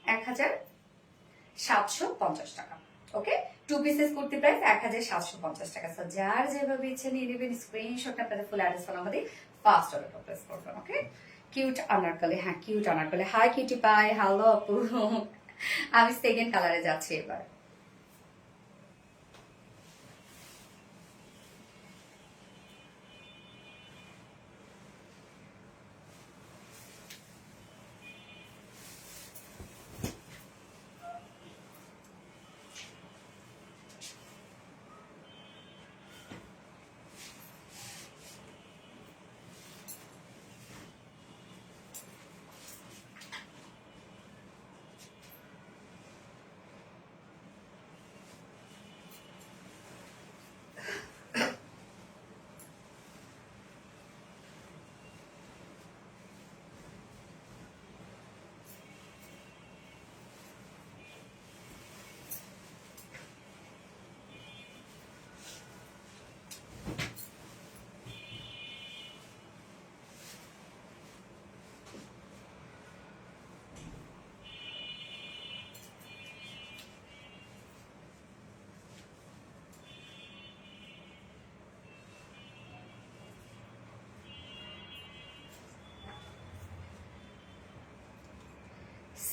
1750 টাকা। ওকে, 2 পিসেস কুর্তি প্রাইস 1750 টাকা। সো যার যেভাবে ইচ্ছে নিয়ে নেবেন, স্ক্রিনশটে আপনাদের ফুল অ্যাড্রেস ফোন আমাদের ফার্স্ট অর্ডারটা প্লেস করবেন। ওকে, কিউট আনারকলি, হ্যাঁ cute Anarkali. High cutie pie, hello আপু। আমি সেকেন্ড কালারে যাচ্ছি এবার।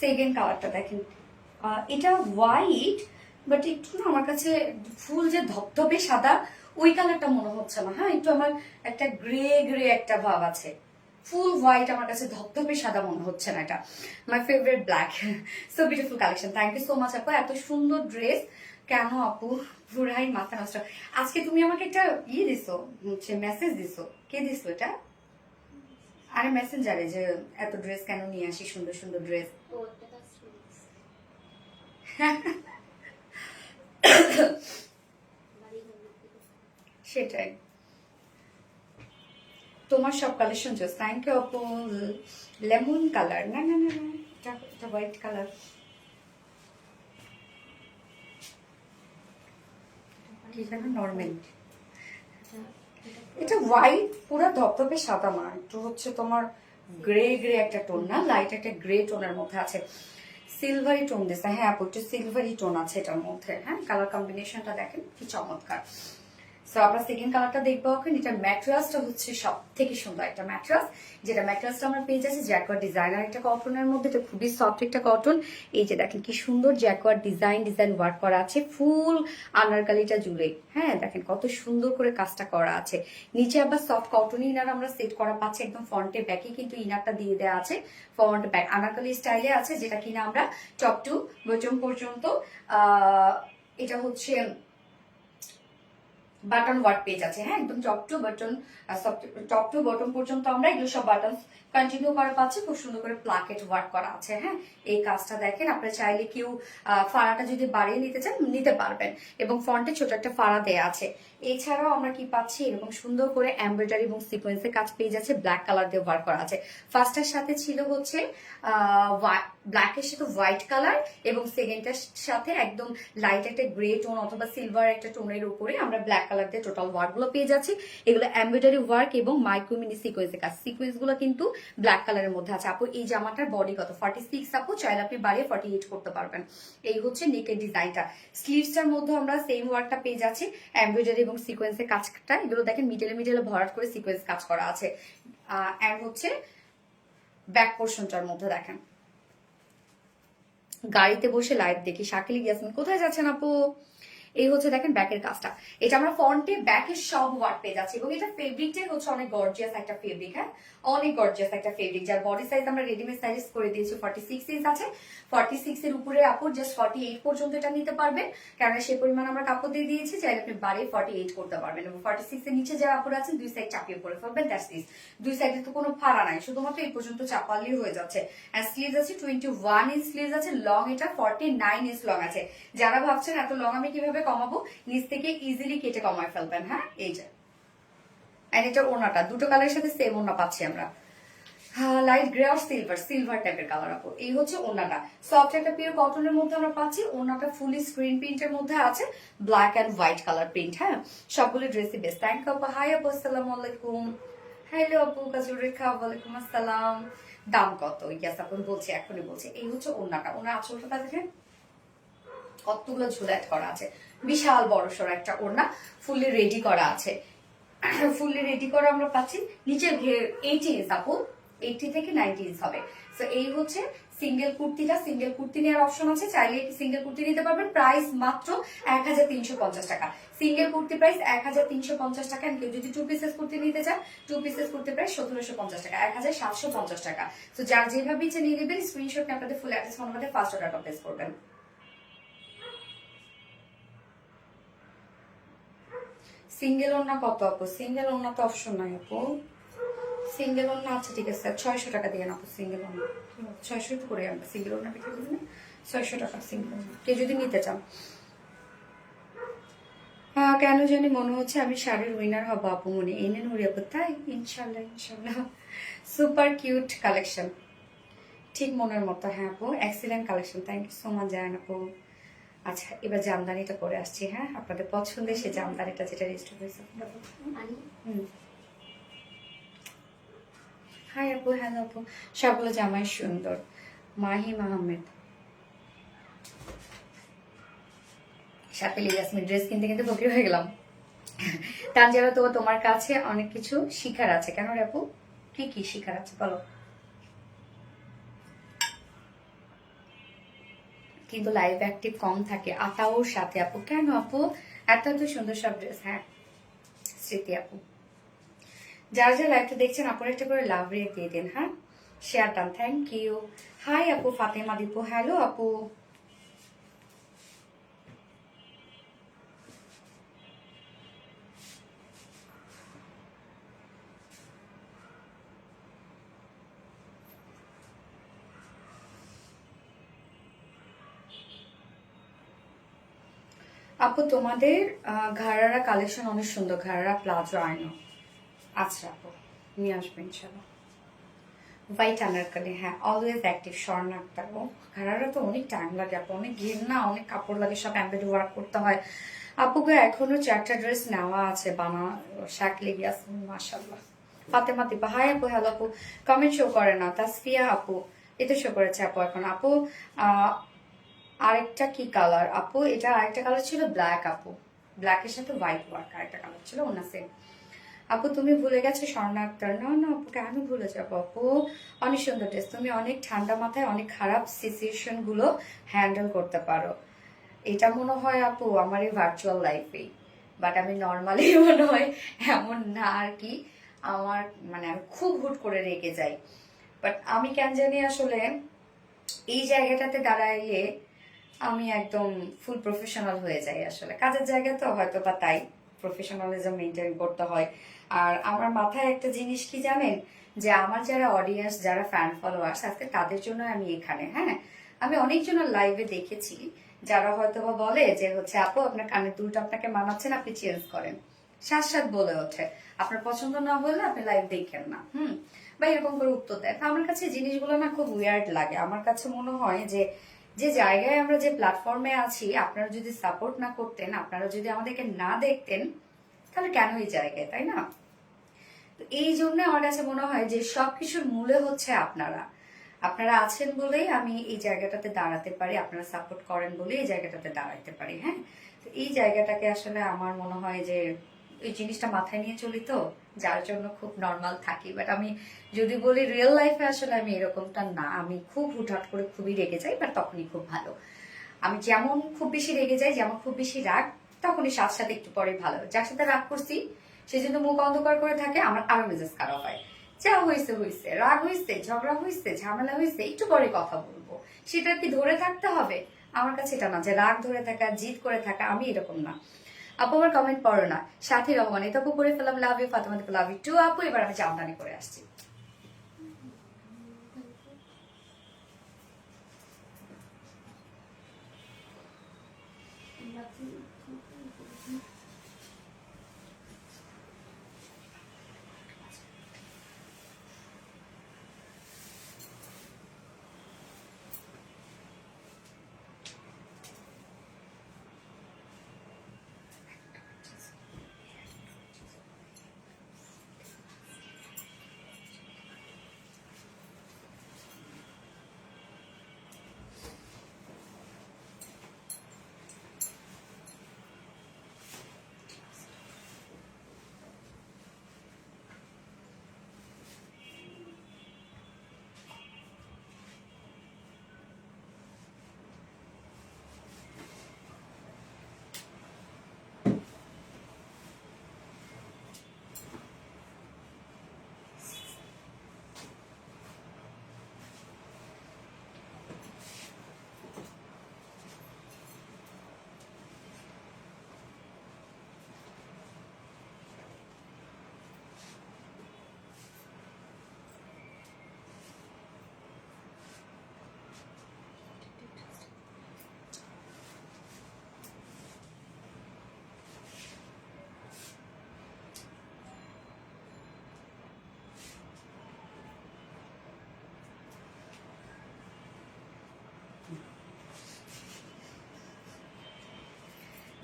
সেকেন্ড কালারটা দেখেন, এটা হোয়াইট বাট একটু না আমার কাছে ফুল যে ধপধপে সাদা ওই কালারটা মনে হচ্ছে না। হ্যাঁ একটু আমার একটা গ্রে গ্রে একটা ভাব আছে, ফুল হোয়াইট আমার কাছে ধপধপে সাদা মনে হচ্ছে না। এটা my favourite black. So beautiful collection, thank you so much আপু, এত সুন্দর ড্রেস। কেন আপু পুরাই মাথা নষ্ট। আজকে তুমি আমাকে একটা দিছো, হচ্ছে মেসেজ দিছো, কে দিছো এটা? আরে মেসেঞ্জারে, যে এত ড্রেস কেন নিয়ে আসি, সুন্দর সুন্দর ড্রেস। সেটাই, তোমার সব কালেকশন জোস, থ্যাংক ইউ আপু। লেমন কালার, না না না না, এটা হোয়াইট কালার। কি যেন নর্মাল, এটা হোয়াইট পুরো ধপধপে সাদা না, একটু হচ্ছে তোমার গ্রে গ্রে একটা টোন, না লাইট একটা গ্রে টোনের মধ্যে আছে, সিলভারি টোন দিছে। হ্যাঁ আপু একটু সিলভারি টোন আছে এটার মধ্যে। হ্যাঁ কালার কম্বিনেশনটা দেখেন কি চমৎকার। সো আমরা সেকেন্ড কালারটা দেখবো। এখন এটা ম্যাট্রাসটা হচ্ছে সব থেকে সুন্দর একটা ম্যাট্রাস, যেটা ম্যাট্রাসটা আমরা পেয়ে যাচ্ছি জ্যাকোয়ার ডিজাইনার একটা কটনের মধ্যে। এটা খুবই সফট একটা কটন। এই যে দেখেন কি সুন্দর জ্যাকোয়ার ডিজাইন ওয়ার্ক করা আছে ফুল আনারকালিটা জুড়ে। হ্যাঁ দেখেন কত সুন্দর করে কাজটা করা আছে। নিচে আবার সফট কটন ইনার আমরা সেট করা পাচ্ছি, একদম ফ্রন্টে ব্যাকে কিন্তু ইনারটা দিয়ে দেওয়া আছে, ফ্রন্ট ব্যাক আনারকালি স্টাইলে আছে, যেটা কিনা আমরা টপ টু বটম পর্যন্ত এটা হচ্ছে বাটন ওয়ার্ক পেজ আছে। হ্যাঁ একদম টপ টু বটম পর্যন্ত আমরা এগুলো সব বাটন কন্টিনিউ করা পাচ্ছি, খুব সুন্দর করে প্লাকেট ওয়ার্ক করা আছে। হ্যাঁ এই কাজটা দেখেন, আপনারা চাইলে কেউ ফাড়াটা যদি বাড়িয়ে নিতে চান নিতে পারবেন, এবং ফ্রন্টে ছোট একটা ফাড়া দেয়া আছে। এছাড়াও আমরা কি পাচ্ছি, এরকম সুন্দর করে এমব্রয়ডারি এবং সিকোয়েন্সের কাজ পেয়ে যাচ্ছে, ব্ল্যাক কালার দিয়ে ওয়ার্ক করা আছে। ফার্স্টের সাথে ছিল হচ্ছে ব্ল্যাকের সাথে হোয়াইট কালার, এবং সেকেন্ডটার সাথে একদম লাইট একটা গ্রে টোন অথবা সিলভার একটা টোনের উপরে আমরা ব্ল্যাক কালার দিয়ে টোটাল ওয়ার্ক গুলো পেয়ে যাচ্ছি। এগুলো এমব্রয়ডারি ওয়ার্ক এবং মাইক্রো মিনি সিকোয়েন্সের কাজ। সিকোয়েন্স গুলো কিন্তু ব্ল্যাক কালারের মধ্যে আছে। আপু এই জামাটার বডি কত? 46 আপু, চাইলে আপনি বাড়িয়ে 48 করতে পারবেন। এই হচ্ছে নেকের ডিজাইনটা। স্লিভসটার মধ্যে আমরা সেম ওয়ার্কটা পেয়ে যাচ্ছি, এমব্রয়ডারি এবং সিকোয়েন্সের কাজটা। এগুলো দেখেন মিডলে ভরাট করে সিকোয়েন্স কাজ করা আছে। এন্ড হচ্ছে ব্যাক পোর্শনটার মধ্যে দেখেন গাড়িতে বসে লাইভ দেখি। শাকিল ইয়াসমিন কোথায় যাচ্ছেন আপু? এই হচ্ছে দেখেন ব্যাকের কাজটা, এটা আমরা ফ্রন্টে ব্যাকের সব ওয়ার্ক পেয়ে যাচ্ছি এবং এটা ফেব্রিকটাই হচ্ছে অনেক গর্জিয়াস একটা ফেব্রিক। হ্যাঁ, অনেক গর্জিয়াস একটা ফেব্রিক, যার বডি সাইজ আমরা রেডিমেড সাইজ করে দিয়েছি 46 ইঞ্চ আছে। 46 এর উপরে আপু জাস্ট 48 পর্যন্ত এটা নিতে পারবেন, কারণ সেই পরিমাণ আমরা কাপড় দিয়ে দিয়েছি, চাইলে আপনি বাড়িয়ে 48 করতে পারবেন। এবং 46 এর নিচে যারা আপুর আছেন দুই সাইড চাপিয়ে পরে ফেলবেন, দ্যাটস দিস। দুই সাইডে তো কোনো ফাড়া নাই, শুধুমাত্র এই পর্যন্ত চাপালেই হয়ে যাচ্ছে। আর স্লিভস আছে 21 ইঞ্চ স্লিভস আছে, লং এটা 49 ইঞ্চ লং আছে। যারা ভাবছেন এত লং আমি কিভাবে কমাবো, নিচ থেকে ইজিলি কেটে কমায় ফেলবেন। হ্যাঁ, এই যে এন্ড এটা ওনাটা দুটো কালারের সাথে সেম ওনা পাচ্ছি আমরা, লাইট গ্রে আর সিলভার, সিলভার টাইপের কালার আপু। এই হচ্ছে ওনাটা, সফট একটা পিওর কটনের মধ্যে আমরা পাচ্ছি। ওনাটা ফুলি স্ক্রিন প্রিন্টের মধ্যে আছে, black and white colour print. হ্যাঁ, সবগুলো ড্রেসই বেস্ট। থ্যাংক ইউ আপু। হাই আপু, আসসালামু আলাইকুম। হ্যালো আপু কাজুর রেখা, ওয়ালাইকুম আসসালাম। দাম কত? ইয়াস আপু বলছি, এখনই বলছি। এই হচ্ছে ওনাটা, ওনার আঁচলটা দেখেন কতগুলো ঝুলাট করা আছে, বিশাল বড় সড়ো একটা ওড়না, ফুললি রেডি করা আছে। ফুললি রেডি করা আমরা পাচ্ছি। নিচের ঘের 80 ইঞ্চ আপু, 80 থেকে 90 ইঞ্চ হবে। তো এই হচ্ছে সিঙ্গেল কুর্তিটা। সিঙ্গেল কুর্তি নেওয়ার অপশন আছে, চাইলে সিঙ্গেল কুর্তি নিতে পারবেন। প্রাইস মাত্র 1350 টাকা। সিঙ্গেল কুর্তি প্রাইস 1350 টাকা। কেউ যদি 2 পিসেস কুর্তি নিতে চান, 2 পিসেস কুর্তি প্রাইস 1750 টাকা, 1750 টাকা। তো যার যেভাবে ইচ্ছে নিয়ে নেবেন, স্ক্রিনশট নিয়ে আপনাদের ফুল অ্যাড্রেস ফোন নাম্বারে ফার্স্ট অর্ডারটা প্লেস করবেন। সিঙ্গেল ওড়না কত আপু? সিঙ্গেল ওড়না তো অপশন নাই আপু। সিঙ্গেল ওড়না আচ্ছা ঠিক আছে, 600 টাকা দিয়ে আপু সিঙ্গেল ওড়না। 600 তো করে আনবে সিঙ্গেল ওড়না, বিক্রি করবেন 600 টাকা সিঙ্গেল ওড়না, কেউ যদি নিতে চান। কেন জানি মনে হচ্ছে আমি শাড়ির উইনার হবো আপু মনে। এনে নুরি আপু, তাই? ইনশাল্লাহ ইনশাল্লাহ। সুপার কিউট কালেকশন, ঠিক মনের মতো। হ্যাঁ আপু, excellent collection, thank you so much Zayan আপু। আচ্ছা, এবার জামদানিটা করে আসছি। হ্যাঁ, আপনাদের পছন্দের সে জামদানিটা যেটা রেজিস্টার হয়েছে। হাই আপু, হ্যালো আপু। সবগুলো জামাই সুন্দর। মাহিম আহমেদ, শাকিল ইয়াসমিন। ড্রেস কিনতে কিনতে ফকির হয়ে গেলাম। তানজিরা, তো তোমার কাছে অনেক কিছু শিখার আছে। কেন রে আপু, কি কি শিখার আছে বলো? কিন্তু লাইভ অ্যাক্টিভ কম থাকে আতাওর সাথে আপু। কেন আপু, এত এত সুন্দর সব ড্রেস। হ্যাঁ, স্মৃতি আপু। যারা যারা লাইভটা দেখছেন আপুর একটা করে লাভ রেট দিয়ে দিন। হ্যাঁ, share done, thank you. Hi আপু ফাতেমা দীপু, হ্যালো আপু। আপু তোমাদের ঘাড়ারা কালেকশন অনেক সুন্দর, ঘাড়ারা প্লাজো আয়নো। আচ্ছা আপু, নিয়ে আসবো ইনশাল্লাহ। হোয়াইট আনারকলি, হ্যাঁ অলওয়েজ অ্যাক্টিভ। স্বর্ণ আক্তার, ও ঘাড়ারা তো অনেক টাইম লাগে আপু, অনেক ঘের না, অনেক কাপড় লাগে, সব এমব্রয়ডারি ওয়ার্ক করতে হয়। আপুকে এখনো 4টা ড্রেস নেওয়া আছে বানা। শাকলে গিয়াছে মাশাল্লাহ। ফাতেমা দীপা, হাই আপু, হ্যালো আপু। কমেন্ট শো করে না। তাসফিয়া আপু, এতে শো করেছে আপু এখন। আপু আরেকটা কি কালার আপু? এটা আরেকটা কালার ছিল ব্ল্যাক আপু, ব্ল্যাকের সাথে হোয়াইট ওয়ার্ক আরেকটা কালার ছিল, ওনা সেম। আপু তুমি ভুলে গেছো স্বর্ণ আক্তার? না না আপু, কেন ভুলে যাবো আপু? অনেক সুন্দর ড্রেস। তুমি অনেক ঠান্ডা মাথায় অনেক খারাপ সিচুয়েশন গুলো হ্যান্ডেল করতে পারো। এটা মনে হয় আপু আমার এই ভার্চুয়াল লাইফেই, বাট আমি নর্মালি মনে হয় এমন না আর কি। আমার মানে আমি খুব হুট করে রেগে যাই, বাট আমি কেন জানি আসলে এই জায়গাটাতে দাঁড়াইলে আমি একদম ফুল প্রফেশনাল হয়ে যাই। আসলে কাজের জায়গায় তো হয়তো বা তাই প্রফেশনালিজম মেনটেন করতে হয়। আর আমার মাথায় একটা জিনিস কি জানেন, যে আমার যারা অডিয়েন্স, যারা ফ্যান ফলোয়ার্স আজকে, তাদের জন্য আমি এখানে। হ্যাঁ, আমি অনেকজনের লাইভে দেখেছি যারা হয়তো বা বলে যে হচ্ছে আপু আপনার কানের দুলটা আপনাকে মানাচ্ছে না, আপনি চেঞ্জ করেন। সাথ সাথ বলে ওঠে আপনার পছন্দ না হলে আপনি লাইভ দেখেন না, বা এরকম করে উত্তর দেয়। তো আমার কাছে জিনিসগুলো না খুব উইয়ার্ড লাগে। আমার কাছে মনে হয় যে যে জায়গায় আমরা যে প্ল্যাটফর্মে আছি, আপনারা যদি সাপোর্ট না করতেন, আপনারা যদি আমাদেরকে না দেখতেন, তাহলে কেন এই জায়গায়, তাই না? তো এই জন্য আমার কাছে মনে হয় যে সবকিছুর মূলে হচ্ছে আপনারা। আপনারা আছেন বলেই আমি এই জায়গাটাতে দাঁড়াতে পারি, আপনারা সাপোর্ট করেন বলেই এই জায়গাটাতে দাঁড়াতে পারি। হ্যাঁ, তো এই জায়গাটাকে আসলে আমার মনে হয় যে ওই জিনিসটা মাথায় নিয়ে চলি তো, যার জন্য খুব নর্মাল থাকি। বাট আমি যদি বলি রিয়েল লাইফে আসলে আমি এরকমটা না, আমি খুব হুটহাট করে খুবই রেগে যাই, বাট তখনই খুব ভালো। আমি যেমন খুব বেশি রেগে যাই, যেমন খুব বেশি রাগ, তখনই সাথে সাথে একটু পরে ভালো। যার সাথে রাগ করছি সে যদি মুখ অন্ধকার করে থাকে, আমার আরো মেজাজ খারাপ হয়। যা হয়েছে হয়েছে, রাগ হয়েছে, ঝগড়া হয়েছে, ঝামেলা হয়েছে, একটু পরে কথা বলবো। সেটা কি ধরে থাকতে হবে? আমার কাছে এটা না যে রাগ ধরে থাকা, জিদ করে থাকা, আমি এরকম না। আপু আমার কমেন্ট পড়ো না। সাথী রহমান, এটা আপু করে ফেলাম, love you. Fatema love you too আপু। এবার আমি জামদানি করে আসছি।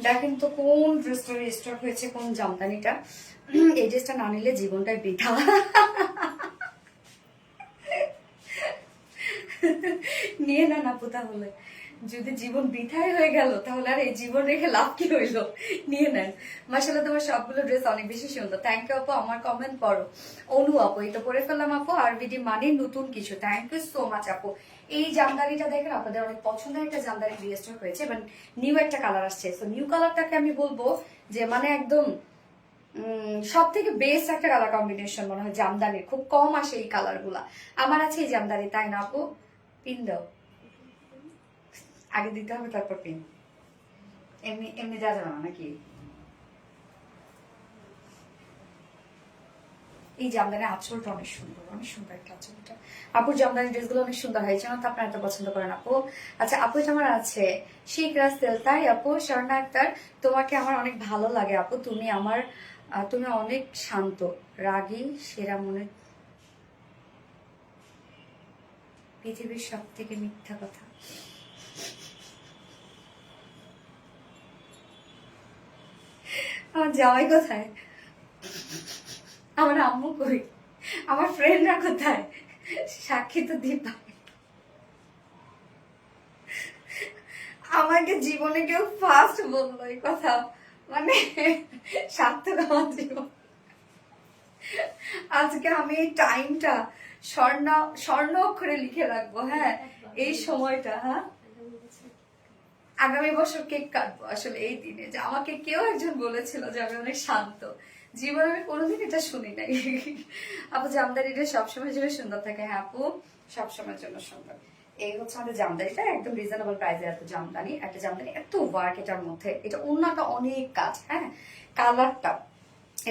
দেখেন তো কোন ড্রেসটা রেজিস্টার হয়েছে, কোন জামদানিটা। এই ড্রেসটা না নিলে জীবনটাই বৃথা। নিয়ে না না পোতা হলে, যদি জীবন বৃথাই হয়ে গেল তাহলে আর এই জীবন রেখে লাভ কি হইলো? নিয়ে নেন। মাশাআল্লাহ তোমার সবগুলো ড্রেস অনেক বেশি সুন্দর। থ্যাংক ইউ আপু। আমার কমেন্ট পড়ো। অনু আপু, এই তো পরে ফেললাম আপু। আরবিডি মানে নতুন কিছু। থ্যাংক ইউ সো মাচ আপু। এই জামদানিটা দেখেন, আপনাদের অনেক পছন্দের একটা জামদানি রিজিস্টার হয়েছে এবং নিউ একটা কালার আসছে। তো নিউ কালারটাকে আমি বলবো যে মানে একদম সব থেকে বেস্ট একটা কালার কম্বিনেশন মনে হয় জামদানির। খুব কম আসে এই কালার গুলা। আমার আছে এই জামদানি, তাই না আপু? পিন দাও, আগে দিতে হবে তারপর পিন। এমনি এমনি দেওয়া যাবে না নাকি? এই জামদানি আঁচলটা অনেক সুন্দর, অনেক সুন্দর একটা আঁচল এটা। আপুর জামদানি ড্রেসগুলো অনেক সুন্দর হয়, যেন তো আপনারা এত পছন্দ করেন আপু। আচ্ছা আপু, এটা আমার আছে শিখ রাসেল, তাই আপু? স্বর্ণা আক্তার, তোমাকে আমার অনেক ভালো লাগে আপু। তুমি আমার তুমি অনেক শান্ত, রাগী, সেরা মনে পৃথিবীর সব থেকে মিথ্যা কথা। আমার জামাই কোথায়? আমার আম্মু কই? আমার ফ্রেন্ডরা কোথায়? সাক্ষী তো দীপা। আমাকে জীবনে কেউ ফার্স্ট বললো এই কথা, মানে সার্থক আমার জীবন। আজকে আমি এই টাইমটা স্বর্ণ স্বর্ণ অক্ষরে লিখে রাখবো। হ্যাঁ, এই সময়টা। হ্যাঁ, আগামী বছর কেক কাটবো আসলে এই দিনে, যে আমাকে কেউ একজন বলেছিল যে আমি অনেক শান্ত। জীবনে আমি কোনোদিন এটা শুনি নাই। আপু জামদানিটা সবসময়ের জন্য সুন্দর থাকে। হ্যাঁ আপু, সবসময়ের জন্য সুন্দর। এই হচ্ছে আমাদের জামদানিটা, একদম রিজনেবল প্রাইসে এত জামদানি, একটা জামদানি এত ওয়ার্ক এটার মধ্যে। এটা ওন্নাটা অনেক কাজ। হ্যাঁ, কালারটা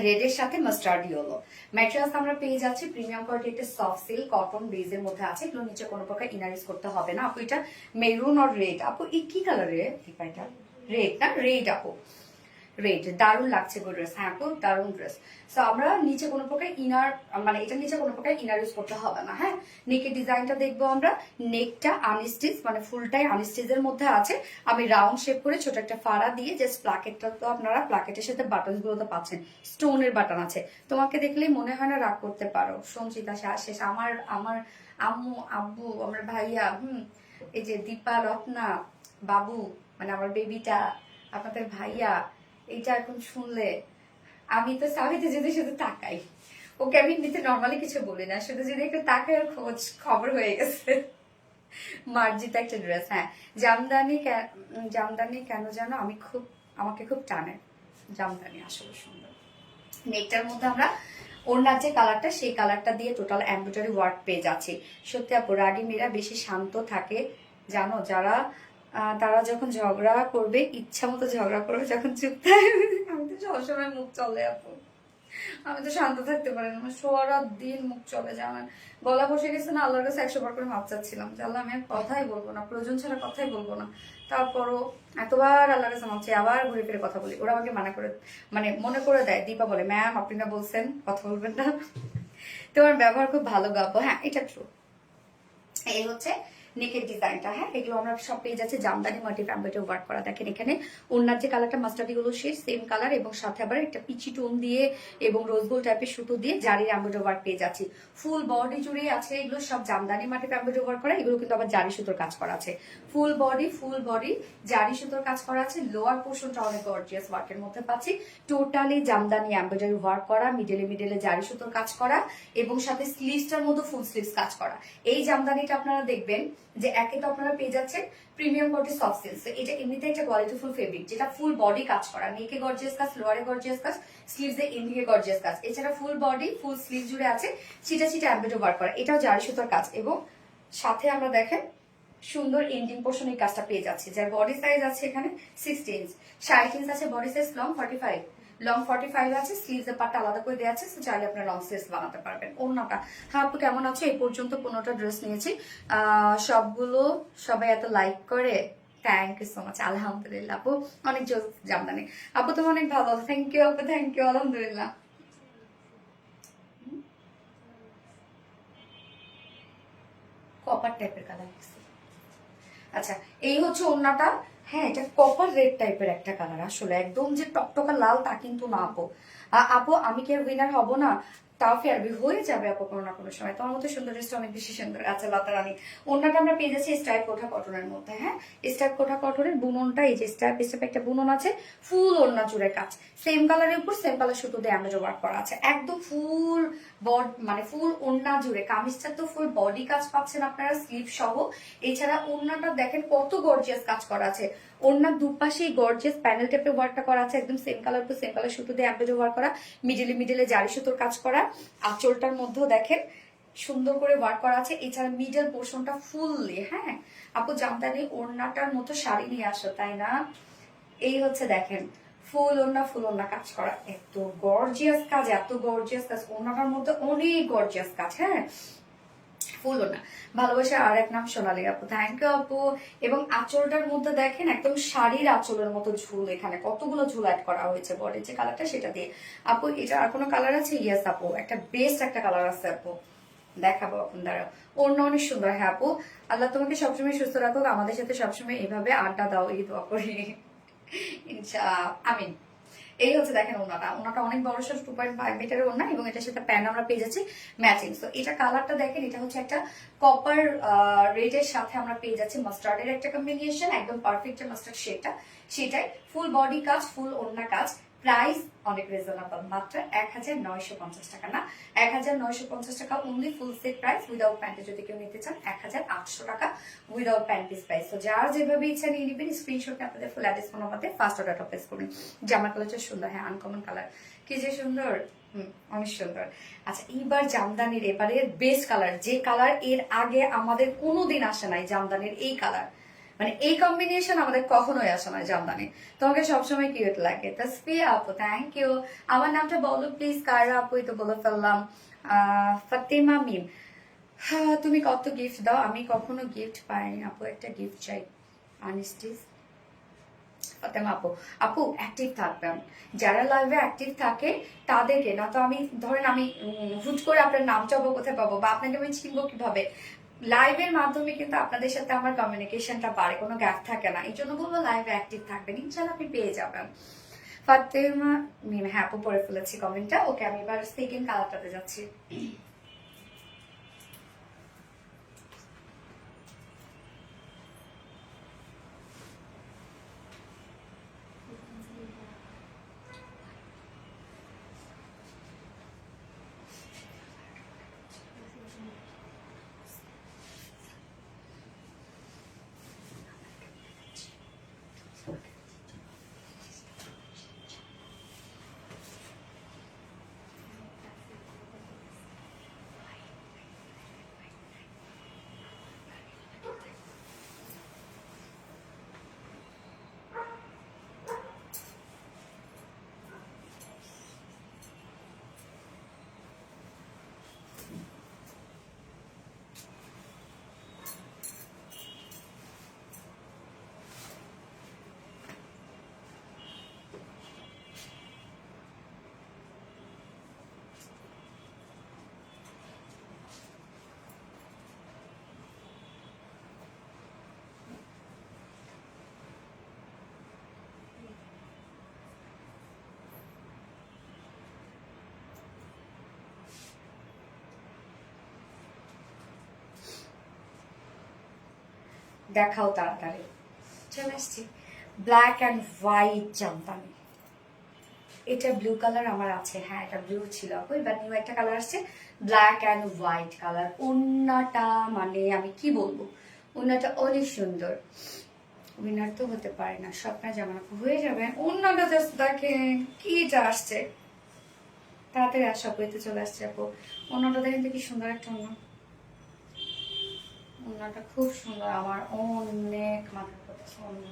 রেডের সাথে মাস্টার্ড ইয়েলো। ম্যাটেরিয়ালস আমরা পেয়ে যাচ্ছি প্রিমিয়াম কোয়ালিটি, একটা সফট সিল্ক কটন বেজের মধ্যে আছে। এগুলো নিচে কোনো প্রকার ইনারিজ করতে হবে না আপু। এটা মেরুন আর রেড আপু, এই কি কালারে? এটা রেড না? রেড আপু, রেড। দারুণ লাগছে গো ড্রেস। হ্যাঁ আপু, দারুণ ড্রেস। তো আমরা নিচে কোনো প্রকার ইনার, মানে এটা নিচে কোনো প্রকার ইনার ইউজ করতে হবে না। হ্যাঁ, নেকের ডিজাইনটা দেখবো আমরা। নেকটা আনস্টিচ, মানে ফুলটাই আনস্টিচের মধ্যে আছে। আমি রাউন্ড শেপ করে ছোট একটা ফাড়া দিয়ে জাস্ট প্লাকেটটা, তো আপনারা প্লাকেটের সাথে বাটন গুলো তো পাচ্ছেন, স্টোনের বাটন আছে। তোমাকে দেখলেই মনে হয় না রাগ করতে পারো। সঞ্চিতা শেষ। আমার আমার আম্মু, আব্বু, আমার ভাইয়া, এই যে দীপা, রত্না, বাবু, মানে আমার বেবিটা, আপনাদের ভাইয়া, এইটা এখন শুনলে আমি তো সাবিতে যদি শুধু তাকাই, ওকে আমি এমনিতে নর্মালি কিছু বলি না, শুধু যদি একটু তাকাই আর খবর হয়ে গেছে। মার্জিত একটা ড্রেস, হ্যাঁ। জামদানি কেন জানো আমাকে খুব টানে। জামদানি আসলে সুন্দর। নেকটার মধ্যে আমরা ওড়নার যে কালারটা সেই কালারটা দিয়ে টোটাল এমব্রয়ডারি ওয়ার্ক পেয়ে যাচ্ছি। সত্যি আপু রাগী মেয়েরা বেশি শান্ত থাকে জানো, তারা যখন ঝগড়া করবে ইচ্ছা মতো ঝগড়া করবে, যখন চুপ থাকবে আমি তো সবসময় মুখ চলে আপু, আমি তো শান্ত থাকতে পারি না, আমার সারা দিন মুখ চলে জানেন। গলা বসে গেছে না, আল্লাহর কাছে 100 বার করে মাপ চাচ্ছিলাম যে আল্লাহ আমি আর কথাই বলবো না, প্রয়োজন ছাড়া কথাই বলবো না। তারপরও এতবার আল্লাহর কাছে মাপ চাই, আবার ঘুরে ফিরে কথা বলি। ওরা আমাকে মনে করে দেয়, দীপা বলে ম্যাম আপনি না বলছেন কথা বলবেন না। তোমার ব্যবহার খুব ভালো গাবো, হ্যাঁ এটা ট্রু। এই হচ্ছে নেকের ডিজাইনটা, হ্যাঁ এগুলো আমরা সব পেয়ে যাচ্ছে জামদানি মোটিভ এমব্রয়ডারি ওয়ার্ক করা। দেখেন এখানে ওড়নার যে কালারটা মাস্টার্ডি গুলো সেম কালার, এবং সাথে আবার একটা পিচি টোন দিয়ে এবং রোজ গোল্ড টাইপের সুতো দিয়ে জারির এমব্রয়ডারি ওয়ার্ক পেয়ে যাচ্ছি। ফুল বডি জুড়ে আছে এগুলো সব জামদানি মোটিভ এমব্রয়ডারি ওয়ার্ক করা, এগুলো কিন্তু আবার জারি সুতোর কাজ করা আছে। ফুল বডি জারি সুতোর কাজ করা আছে। লোয়ার পোর্শনটা অনেক গর্জিয়াস ওয়ার্কের মধ্যে পাচ্ছি, টোটালি জামদানি এমব্রয়ডারি ওয়ার্ক করা, মিডলে জারি সুতোর কাজ করা, এবং সাথে স্লিভসটার মধ্যে ফুল স্লিভস কাজ করা। এই জামদানিটা আপনারা দেখবেন যে একে তো আপনারা পেয়ে যাচ্ছেন প্রিমিয়াম কোয়ালিটি সফট সিল্ক, এটা এমনিতে একটা কোয়ালিটিফুল ফেব্রিক যেটা ফুল বডি কাজ করা, নেকে গর্জিয়াস কাজ, লোয়ারে গর্জিয়াস কাজ, স্লিভসে এন্ডিংয়ে গর্জিয়াস কাজ, এছাড়া ফুল বডি ফুল স্লিভ জুড়ে আছে ছিটা এমব্রয়ডারি ওয়ার্ক করা, এটাও জারি সুতোর কাজ। এবং সাথে আমরা দেখেন সুন্দর এন্ডিং পোর্শন এই কাজটা পেয়ে যাচ্ছি, যার বডি সাইজ আছে এখানে 60 ইঞ্চ, 60 ইঞ্চ আছে বডি সাইজ, লং 45 আছে, স্লিভসের পার্টটা আলাদা করে দেওয়া আছে, চাইলে আপনারা লং স্লিভস বানাতে পারবেন। ওড়নাটা, হ্যাঁ আপু কেমন আছো? এই পর্যন্ত 15টা ড্রেস নিয়েছি, সবগুলো সবাই এত লাইক করে, থ্যাংক ইউ সো মাচ। আলহামদুলিল্লাহ আপু, অনেক জোর জামদানি আপু, তুমি অনেক ভালো, থ্যাংক ইউ আপু, থ্যাংক ইউ, আলহামদুলিল্লাহ। কপার টাইপের কালার, আচ্ছা এই হচ্ছে ওড়নাটা, হ্যাঁ এটা কপার রেড টাইপের একটা কালার, আসলে একদম যে টকটকা লাল তা কিন্তু না আপু। আপু আমি কি উইনার হব না? তাও ফেয়ারবি হয়ে যাবে আপু কোনো না কোনো সময়, তোমার মতো সুন্দর ড্রেসটা অনেক বেশি সুন্দর। আচ্ছা লতা রানী, ওড়নাটা আমরা পেয়ে যাচ্ছি স্ট্রাইপ কোঠা কটনের মধ্যে, হ্যাঁ স্ট্রাইপ কোঠা কটনের বুননটা এই যে স্ট্রাইপ একটা বুনন আছে, ফুল ওড়না জুড়ে কাজ, সেম কালারের উপর সেম কালার সুতো দিয়ে এমব্রয়ডারি ওয়ার্ক করা আছে, একদম ফুল ফুল ওড়না জুড়ে। কামিজটা তো ফুল বডি কাজ পাচ্ছেন আপনারা স্লিভ সহ, এছাড়া ওড়নাটা দেখেন কত গর্জিয়াস কাজ করা আছে, ওড়নার দুপাশে গর্জিয়াস প্যানেল টাইপের ওয়ার্কটা করা আছে, একদম same colour to same colour সুতো দিয়ে এমব্রয়ডারি ওয়ার্ক করা, মিডলে জারি সুতোর কাজ করা, আঁচলটার মধ্যেও দেখেন সুন্দর করে ওয়ার্ক করা আছে, এছাড়া মিডল পোর্শনটা ফুললি, হ্যাঁ আপু জামদানি ওড়নাটার মতো শাড়ি নিয়ে আসো তাই না? এই হচ্ছে দেখেন ফুল ওড়না কাজ করা, এত গর্জিয়াস কাজ, ওড়নাটার মধ্যে অনেক গর্জিয়াস কাজ, হ্যাঁ ফুল ওড়না। ভালোবাসা আর এক নাম সোনালী আপু, থ্যাংক ইউ আপু। এবং আঁচলটার মধ্যে দেখেন একদম শাড়ির আঁচলের মতো ঝুল, এখানে কতগুলো ঝুল অ্যাড করা হয়েছে বডির যে কালারটা সেটা দিয়ে। আপু এটা আর কোনো কালার আছে? ইয়েস আপু, একটা বেস্ট একটা কালার আছে আপু, দেখাবো এখন দাঁড়াও। ওড়না অনেক সুন্দর, হ্যাঁ আপু আল্লাহ তোমাকে সবসময় সুস্থ রাখুক, আমাদের সাথে সবসময় এভাবে আড্ডা দাও, এই দোয়া করি আমিন। এই হচ্ছে দেখেন ওনাটা অনেক বড় সড় 2.5 মিটারের ওনা, এবং এটার সাথে প্যান্ট আমরা পেয়ে যাচ্ছি ম্যাচিং। তো এটা কালারটা দেখেন, এটা হচ্ছে একটা কপার রেডের সাথে আমরা পেয়ে যাচ্ছি মাস্টার্ডের একটা কম্বিনেশন, একদম পারফেক্ট মাস্টার্ড শেডটা, সেটাই ফুল বডি কাজ, ফুল ওড়না কাজ। প্রাইস অনেক রিজনেবল, মাত্র 1950 টাকা, না 1950 টাকা only, full set price without প্যান্টে যদি কেউ নিতে চান 1800 টাকা উইদাউট প্যান্ট পিস প্রাইস। তো যার যেভাবে ইচ্ছা নিয়ে নেবেন, স্ক্রিনশটে আপনাদের ফুল অ্যাড্রেস ফোন নাম্বারে ফার্স্ট অর্ডারটা প্লেস করুন। জামার কালারটা সুন্দর, হ্যাঁ আনকমন কালার, কি যে সুন্দর, অনেক সুন্দর। আচ্ছা এইবার জামদানির এবারের বেস্ট কালার, যে কালার এর আগে আমাদের কোনোদিন আসে নাই, জামদানির এই কালার, মানে এই কম্বিনেশন আমাদের কখনোই আসে না জামদানি, তোমাকে সবসময় কিউট লাগে। তাসফিয়া আপু থ্যাংক ইউ। আমার নামটা বলো প্লিজ, কারা আপু? তো বলে ফেললাম, ফাতেমা মিম, হ্যাঁ তুমি কত গিফট দাও, আমি কখনো গিফট পাইনি আপু, একটা গিফট চাই আনিস্টিস। ফাতেমা আপু, আপু অ্যাক্টিভ থাকবেন, যারা লাইভে অ্যাক্টিভ থাকে তাদেরকে, না তো আমি ধরেন আমি হুট করে আপনার নামটা কোথায় পাবো বা আপনাকে আমি চিনবো কিভাবে? লাইভের মাধ্যমে কিন্তু আপনাদের সাথে আমার কমিউনিকেশনটা বাড়ে, কোনো গ্যাপ থাকে না, এই জন্য বলবো লাইভে অ্যাক্টিভ থাকবেন, ইনশাল্লাহ আপনি পেয়ে যাবেন। ফাতেমা মিম, হ্যাঁ আপু পড়ে ফেলেছি কমেন্টটা। ওকে আমি এবার সেকেন্ড কালারটাতে যাচ্ছি। দেখাও তাড়াতাড়ি। চলে আসছি ব্ল্যাক অ্যান্ড হোয়াইট জামদানি। এটা ব্লু কালার আমার আছে, হ্যাঁ এটা ব্লু ছিল আপু, এবার নিউ একটা কালার আসছে ব্ল্যাক অ্যান্ড হোয়াইট কালার। ওন্নাটা মানে আমি কি বলবো, ওন্নাটা অনেক সুন্দর। উইনার তো হতে পারে না, স্বপ্নের জামা আপু হয়ে যাবে। ওন্নাটা জাস্ট দেখেন কিটা আসছে, তাড়াতাড়ি আসা বইতে চলে আসছে আপু। ওন্নাটা দেখেন তো কি সুন্দর একটা ওন্না, ওন্নাটা খুব সুন্দর। আমার অনেক মাথা করতেছে ওন্না,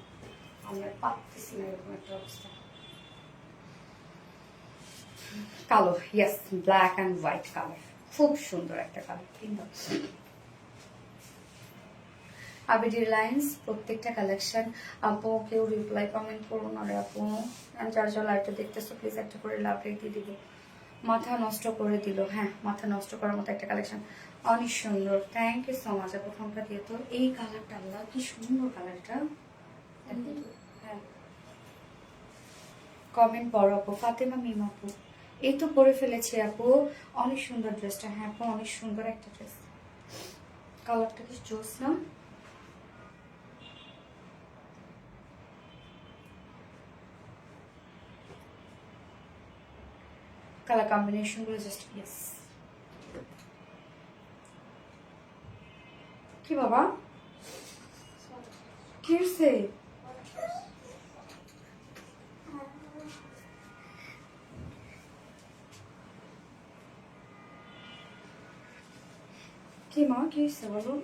আমি আর পারতেছি না এরকম একটা অবস্থা। কালো, yes black and white colour, খুব সুন্দর একটা কালার। কিন্তু আবিডি লাইন্স প্রত্যেকটা কালেকশন আপু, কেউ রিপ্লাই কমেন্ট করুন আর আপু, যার যার লাইভটা দেখতেছো প্লিজ একটা করে লাভ রেখে দিবি। মাথা নষ্ট করে দিল, হ্যাঁ মাথা নষ্ট করার মতো একটা কালেকশন, অনেক সুন্দর। থ্যাংক ইউ সো মাচ আপু ফোনটা দিয়ে। তো এই কালারটা আল্লাহ কি সুন্দর কালারটা, হ্যাঁ কমেন্ট পড়ো আপু। ফাতেমা মিম আপু, এই তো পরে ফেলেছি আপু, অনেক সুন্দর ড্রেসটা। হ্যাঁ আপু অনেক সুন্দর একটা ড্রেস, কালারটা কি জোস না। কালার কম্বিনেশন গুলো জাস্ট ইয়েস। কি বাবা কি হয়েছে? কি মা কি হয়েছে বলো?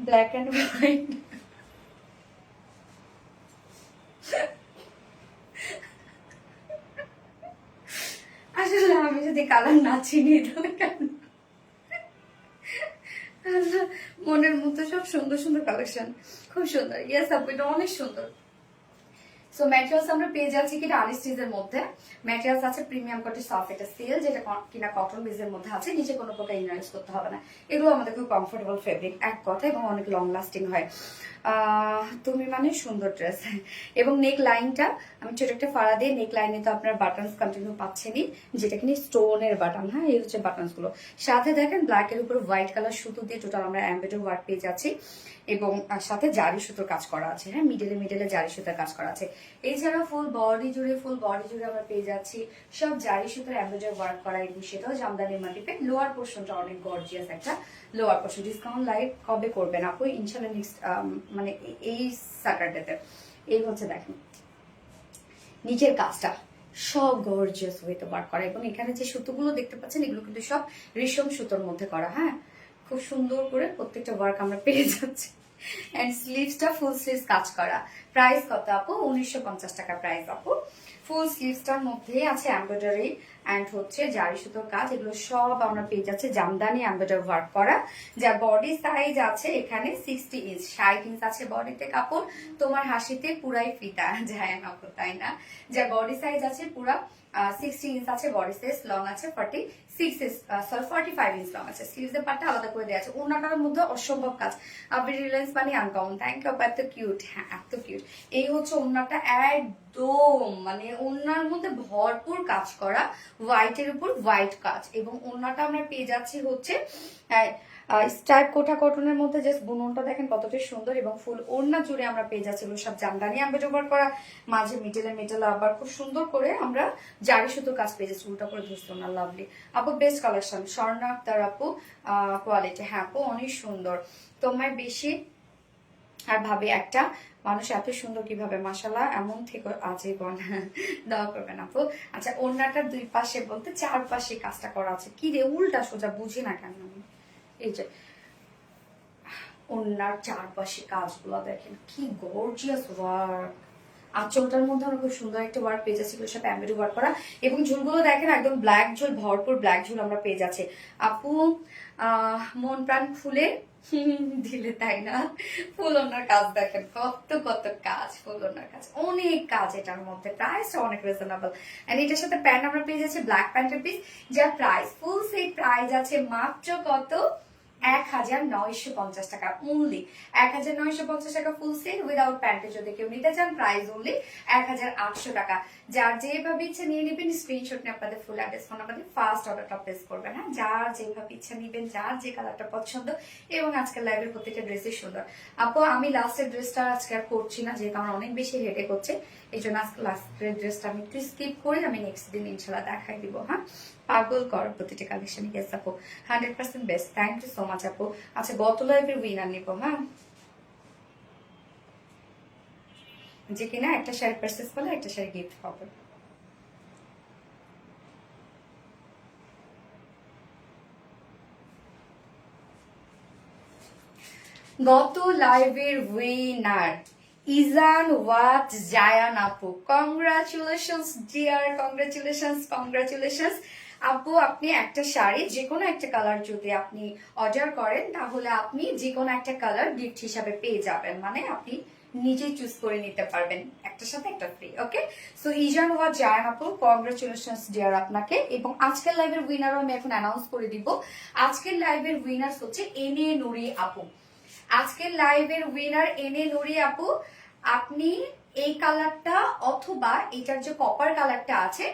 ব্ল্যাক অ্যান্ড হোয়াইট, আসলে আমি যদি কালার না চিনি তাহলে কেন, মনের মতো সব সুন্দর সুন্দর কালেকশন, খুব সুন্দর। ইয়েস আপু এটা অনেক সুন্দর। সো ম্যাটেরিয়ালস আমরা পেয়ে যাচ্ছি কিনা আনস্টিচের মধ্যে, ম্যাটেরিয়ালস আছে প্রিমিয়াম কোয়ালিটি সফট, এটা সেল, যেটা কিনা কটন বেজের মধ্যে আছে, নিচে কোনো প্রকার ইনার ইউজ করতে হবে না। এগুলো আমাদের খুব কমফোর্টেবল ফেব্রিক এক কথা, এবং অনেক লং লাস্টিং হয়। তুমি মানে সুন্দর ড্রেস। এবং নেক লাইনটা আমি ছোট একটা ফাড়া দিয়ে, নেক লাইনে তো আপনার বাটনস কন্টিনিউ পাচ্ছেনই, যেটা কিনা স্টোনের বাটন, হ্যাঁ এই হচ্ছে বাটনস গুলো। সাথে দেখেন ব্ল্যাক এর উপর হোয়াইট কালার সুতো দিয়ে টোটাল আমরা এমব্রয়ডারি ওয়ার্ক পেয়ে যাচ্ছি, এবং সাথে জারি সুতোর কাজ করা আছে, হ্যাঁ মিডলে জারি সুতোর কাজ করা আছে। এছাড়াও ফুল বডি জুড়ে আমরা পেয়ে যাচ্ছি সব জারি সুতোর এমব্রয়ডারি ওয়ার্ক করা, এবং সেটাও জামদানির মাটিতে। লোয়ার পোর্শনটা অনেক গর্জিয়াস একটা লোয়ার পোর্শন। ডিসকাউন্ট লাইভ কবে করবেন আপু? ইনশাল্লাহ নেক্সট মানে এই স্যাটারডেতে। এই হচ্ছে দেখেন নিচের কাজটা সব গর্জিয়াস ওয়েতে ওয়ার্ক করা, এবং এখানে যে সুতোগুলো দেখতে পাচ্ছেন এগুলো কিন্তু সব রেশম সুতোর মধ্যে করা, হ্যাঁ খুব সুন্দর করে প্রত্যেকটা ওয়ার্ক আমরা পেয়ে যাচ্ছি। এন্ড স্লিভসটা ফুল স্লিভস কাজ করা। প্রাইস কত আপু? 1950 টাকা প্রাইস আপু। ফুল স্লিভসটার মধ্যে আছে এমব্রয়ডারি এন্ড হচ্ছে জারি সুতোর কাজ, এগুলো সব আমরা পেয়ে যাচ্ছে জামদানি এমব্রয়ডারি ওয়ার্ক করা। যা বডি সাইজ আছে এখানে 60 ইঞ্চ, 60 ইঞ্চ আছে বডিতে কাপড়। তোমার হাসিতে পুরাই ফিতা যায় না তাই না? যা বডি সাইজ আছে পুরা 60 ইঞ্চ আছে বডি সাইজ, লং আছে 45 ইঞ্চ লং আছে। স্লিভসের পার্টটা আলাদা করে দেওয়া আছে। ওনাটার মধ্যে অসম্ভব কাজ। আপনি রিলায়েন্স মানে আনকমন, থ্যাংক ইউ, এত কিউট, হ্যাঁ এত কিউট। এই হচ্ছে ওনাটা, একদম মানে ওনার মধ্যে ভরপুর কাজ করা, হোয়াইটের উপর হোয়াইট কাজ, এবং ওনাটা আমরা পেয়ে যাচ্ছি হচ্ছে স্টাইপ কোটা কটনের মধ্যে। জাস্ট বুননটা দেখেন কতটা সুন্দর, এবং ফুল ওড়না জুড়ে আমরা পেয়ে যাচ্ছি সব জামদানি এমব্রয়ডারি করা, মাঝে মিডলে আবার খুব সুন্দর করে আমরা জারি সুতোর কাজ পেয়ে যাচ্ছি। উল্টা করে ধরছো না, লাভলি আপু, বেস্ট কালেকশন। স্বর্ণা আক্তার আপু, কোয়ালিটি, হ্যাঁ আপু অনেক সুন্দর। তোমার বেশি আর ভাবে একটা মানুষ এত সুন্দর কিভাবে, মাশাআল্লাহ এমন থেকে আজীবন দোয়া করবেন আপু। আচ্ছা ওড়নাটার দুই পাশে বলতে চার পাশে কাজটা করা আছে, কি রে উল্টা সোজা বুঝি না কেন আমি। এই যে ওড়নার চারপাশে কাজগুলো দেখেন কি গর্জিয়াস ওয়ার্ক। আঁচলটার মধ্যে আমরা খুব সুন্দর একটা ওয়ার্ক পেয়ে যাচ্ছি, সব এমব্রয়ডারি ওয়ার্ক করা, এবং ঝুলগুলো দেখেন একদম ব্ল্যাক ঝুল, ভরপুর ব্ল্যাক ঝুল আমরা পেয়ে যাচ্ছি আপু। মন প্রাণ খুলে দিলে তাই না? ফুল ওনার কাজ দেখেন, কত কত কাজ, ফুল ওনার কাজ, অনেক কাজ এটার মধ্যে, প্রাইসটা অনেক রিজনেবল। এন্ড এটার সাথে প্যান্ট আমরা পেয়ে যাচ্ছি ব্ল্যাক প্যান্টের পিস, যার প্রাইস ফুল সেট প্রাইস আছে মাত্র কত, 1950 টাকা অনলি। 1950 টাকা ফুল সেট উইদাউট প্যান্টে যদি কেউ নিতে চান, প্রাইস অনলি 1800 টাকা। যার যেভাবে ইচ্ছা নিয়ে নেবেন, স্ক্রিনশট নিয়ে আপনাদের ফুল অ্যাড্রেস ফোন নাম্বার দিয়ে ফার্স্ট অর্ডারটা প্লেস করবেন। হ্যাঁ, যার যেভাবে ইচ্ছা নিবেন, যার যে কালারটা পছন্দ। এবং আজকের লাইভের প্রত্যেকটা ড্রেসই সুন্দর। আপু আমি লাস্টের ড্রেসটা আজকে আর করছি না, যেহেতু আমার অনেক বেশি হেডেক হচ্ছে, এই জন্য আজকে লাস্টের ড্রেসটা আমি একটু স্কিপ করি, আমি নেক্সট দিন ইনশাল্লাহ দেখাই দিব। হ্যাঁ, পাগল কর প্রতিটা কালেকশন। গেস আপু 100% best, thank you so much আপু। আচ্ছা, গত লাইভের উইনার নিব। হ্যাঁ, যে কিনা একটা শাড়ি পারচেস করলে একটা শাড়ি গিফট পাবে। গত লাইভের উইনার ইজান ওয়াট জায়ান আপু, কংগ্রাচুলেশনস ডিয়ার, কংগ্রাচুলেশনস আপু। আপনি একটা শাড়ি যে কোনো একটা কালার যদি আপনি অর্ডার করেন, তাহলে আপনি যে কোনো একটা কালার গিফট হিসাবে পেয়ে যাবেন, মানে আপনি নিজেই চুজ করে নিতে পারবেন, একটার সাথে একটা ফ্রি। ওকে, সো ইজান ওয়াট জায়ান আপু, কংগ্রাচুলেশনস ডিয়ার আপনাকে। এবং আজকের লাইভের উইনারও আমি এখন অ্যানাউন্স করে দিব। আজকের লাইভের উইনার হচ্ছে এনে নুরি আপু। আজকের লাইভের উইনার এনে নুরি আপু। আপনি এই কালারটা অথবা এটার যে কপার কালারটা আছে,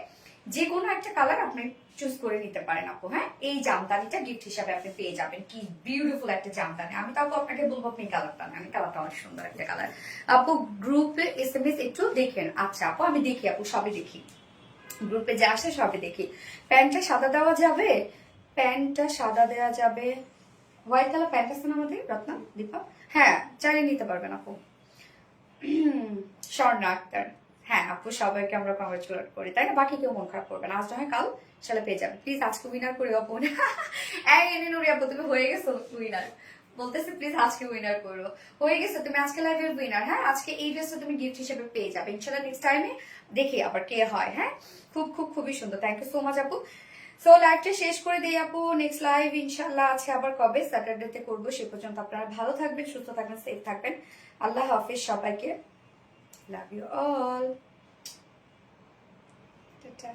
যে কোনো একটা কালার আপনি চুজ করে নিতে পারেন আপু। হ্যাঁ, এই জামদানিটা গিফট হিসাবে আপনি পেয়ে যাবেন। কি বিউটিফুল একটা জামদানি। আমি তাও আপনাকে বলবো আপনি কালারটা না, কালারটা অনেক সুন্দর একটা কালার আপু। গ্রুপে SMS একটু দেখেন। আচ্ছা আপু, আমি দেখি আপু, সবই দেখি, গ্রুপে যা আসে সবই দেখি। প্যান্টটা সাদা দেওয়া যাবে, প্যান্টটা সাদা দেওয়া যাবে। হোয়াইট কালার প্যান্ট আছে না আমাদের রত্না দীপা? হ্যাঁ, চালিয়ে নিতে পারবেন আপু। স্বর্ণা আক্তার, হ্যাঁ আপু, সবাইকে আমরা কংগ্রেচুলেট করি, তাই না? বাকি কেউ মন খারাপ করবে না, আজ নয় কাল সালে পেয়ে যাবে। প্লিজ আজকে উইনার করে আপু। এনে নুরি আপু, তুমি হয়ে গেছো উইনার, বলতেছে প্লিজ আজকে উইনার করো। হয়ে গেছে তুমি আজকে লাইভের উইনার। হ্যাঁ, আজকে এই ড্রেসটা তুমি গিফট হিসেবে পেয়ে যাবে ইনশাল্লাহ। নেক্সট টাইমে দেখি আবার কে হয়। হ্যাঁ, খুবই সুন্দর, থ্যাংক ইউ সো মাচ আপু। সো লাইভটা শেষ করে দিই আপু। নেক্সট লাইভ ইনশাল্লাহ আছে আবার কবে, স্যাটারডেতে করবো। সে পর্যন্ত আপনারা ভালো থাকবেন, সুস্থ থাকবেন, সেফ থাকবেন। আল্লাহ হাফিজ সবাইকে, লাভ ইউ অল, টাটা।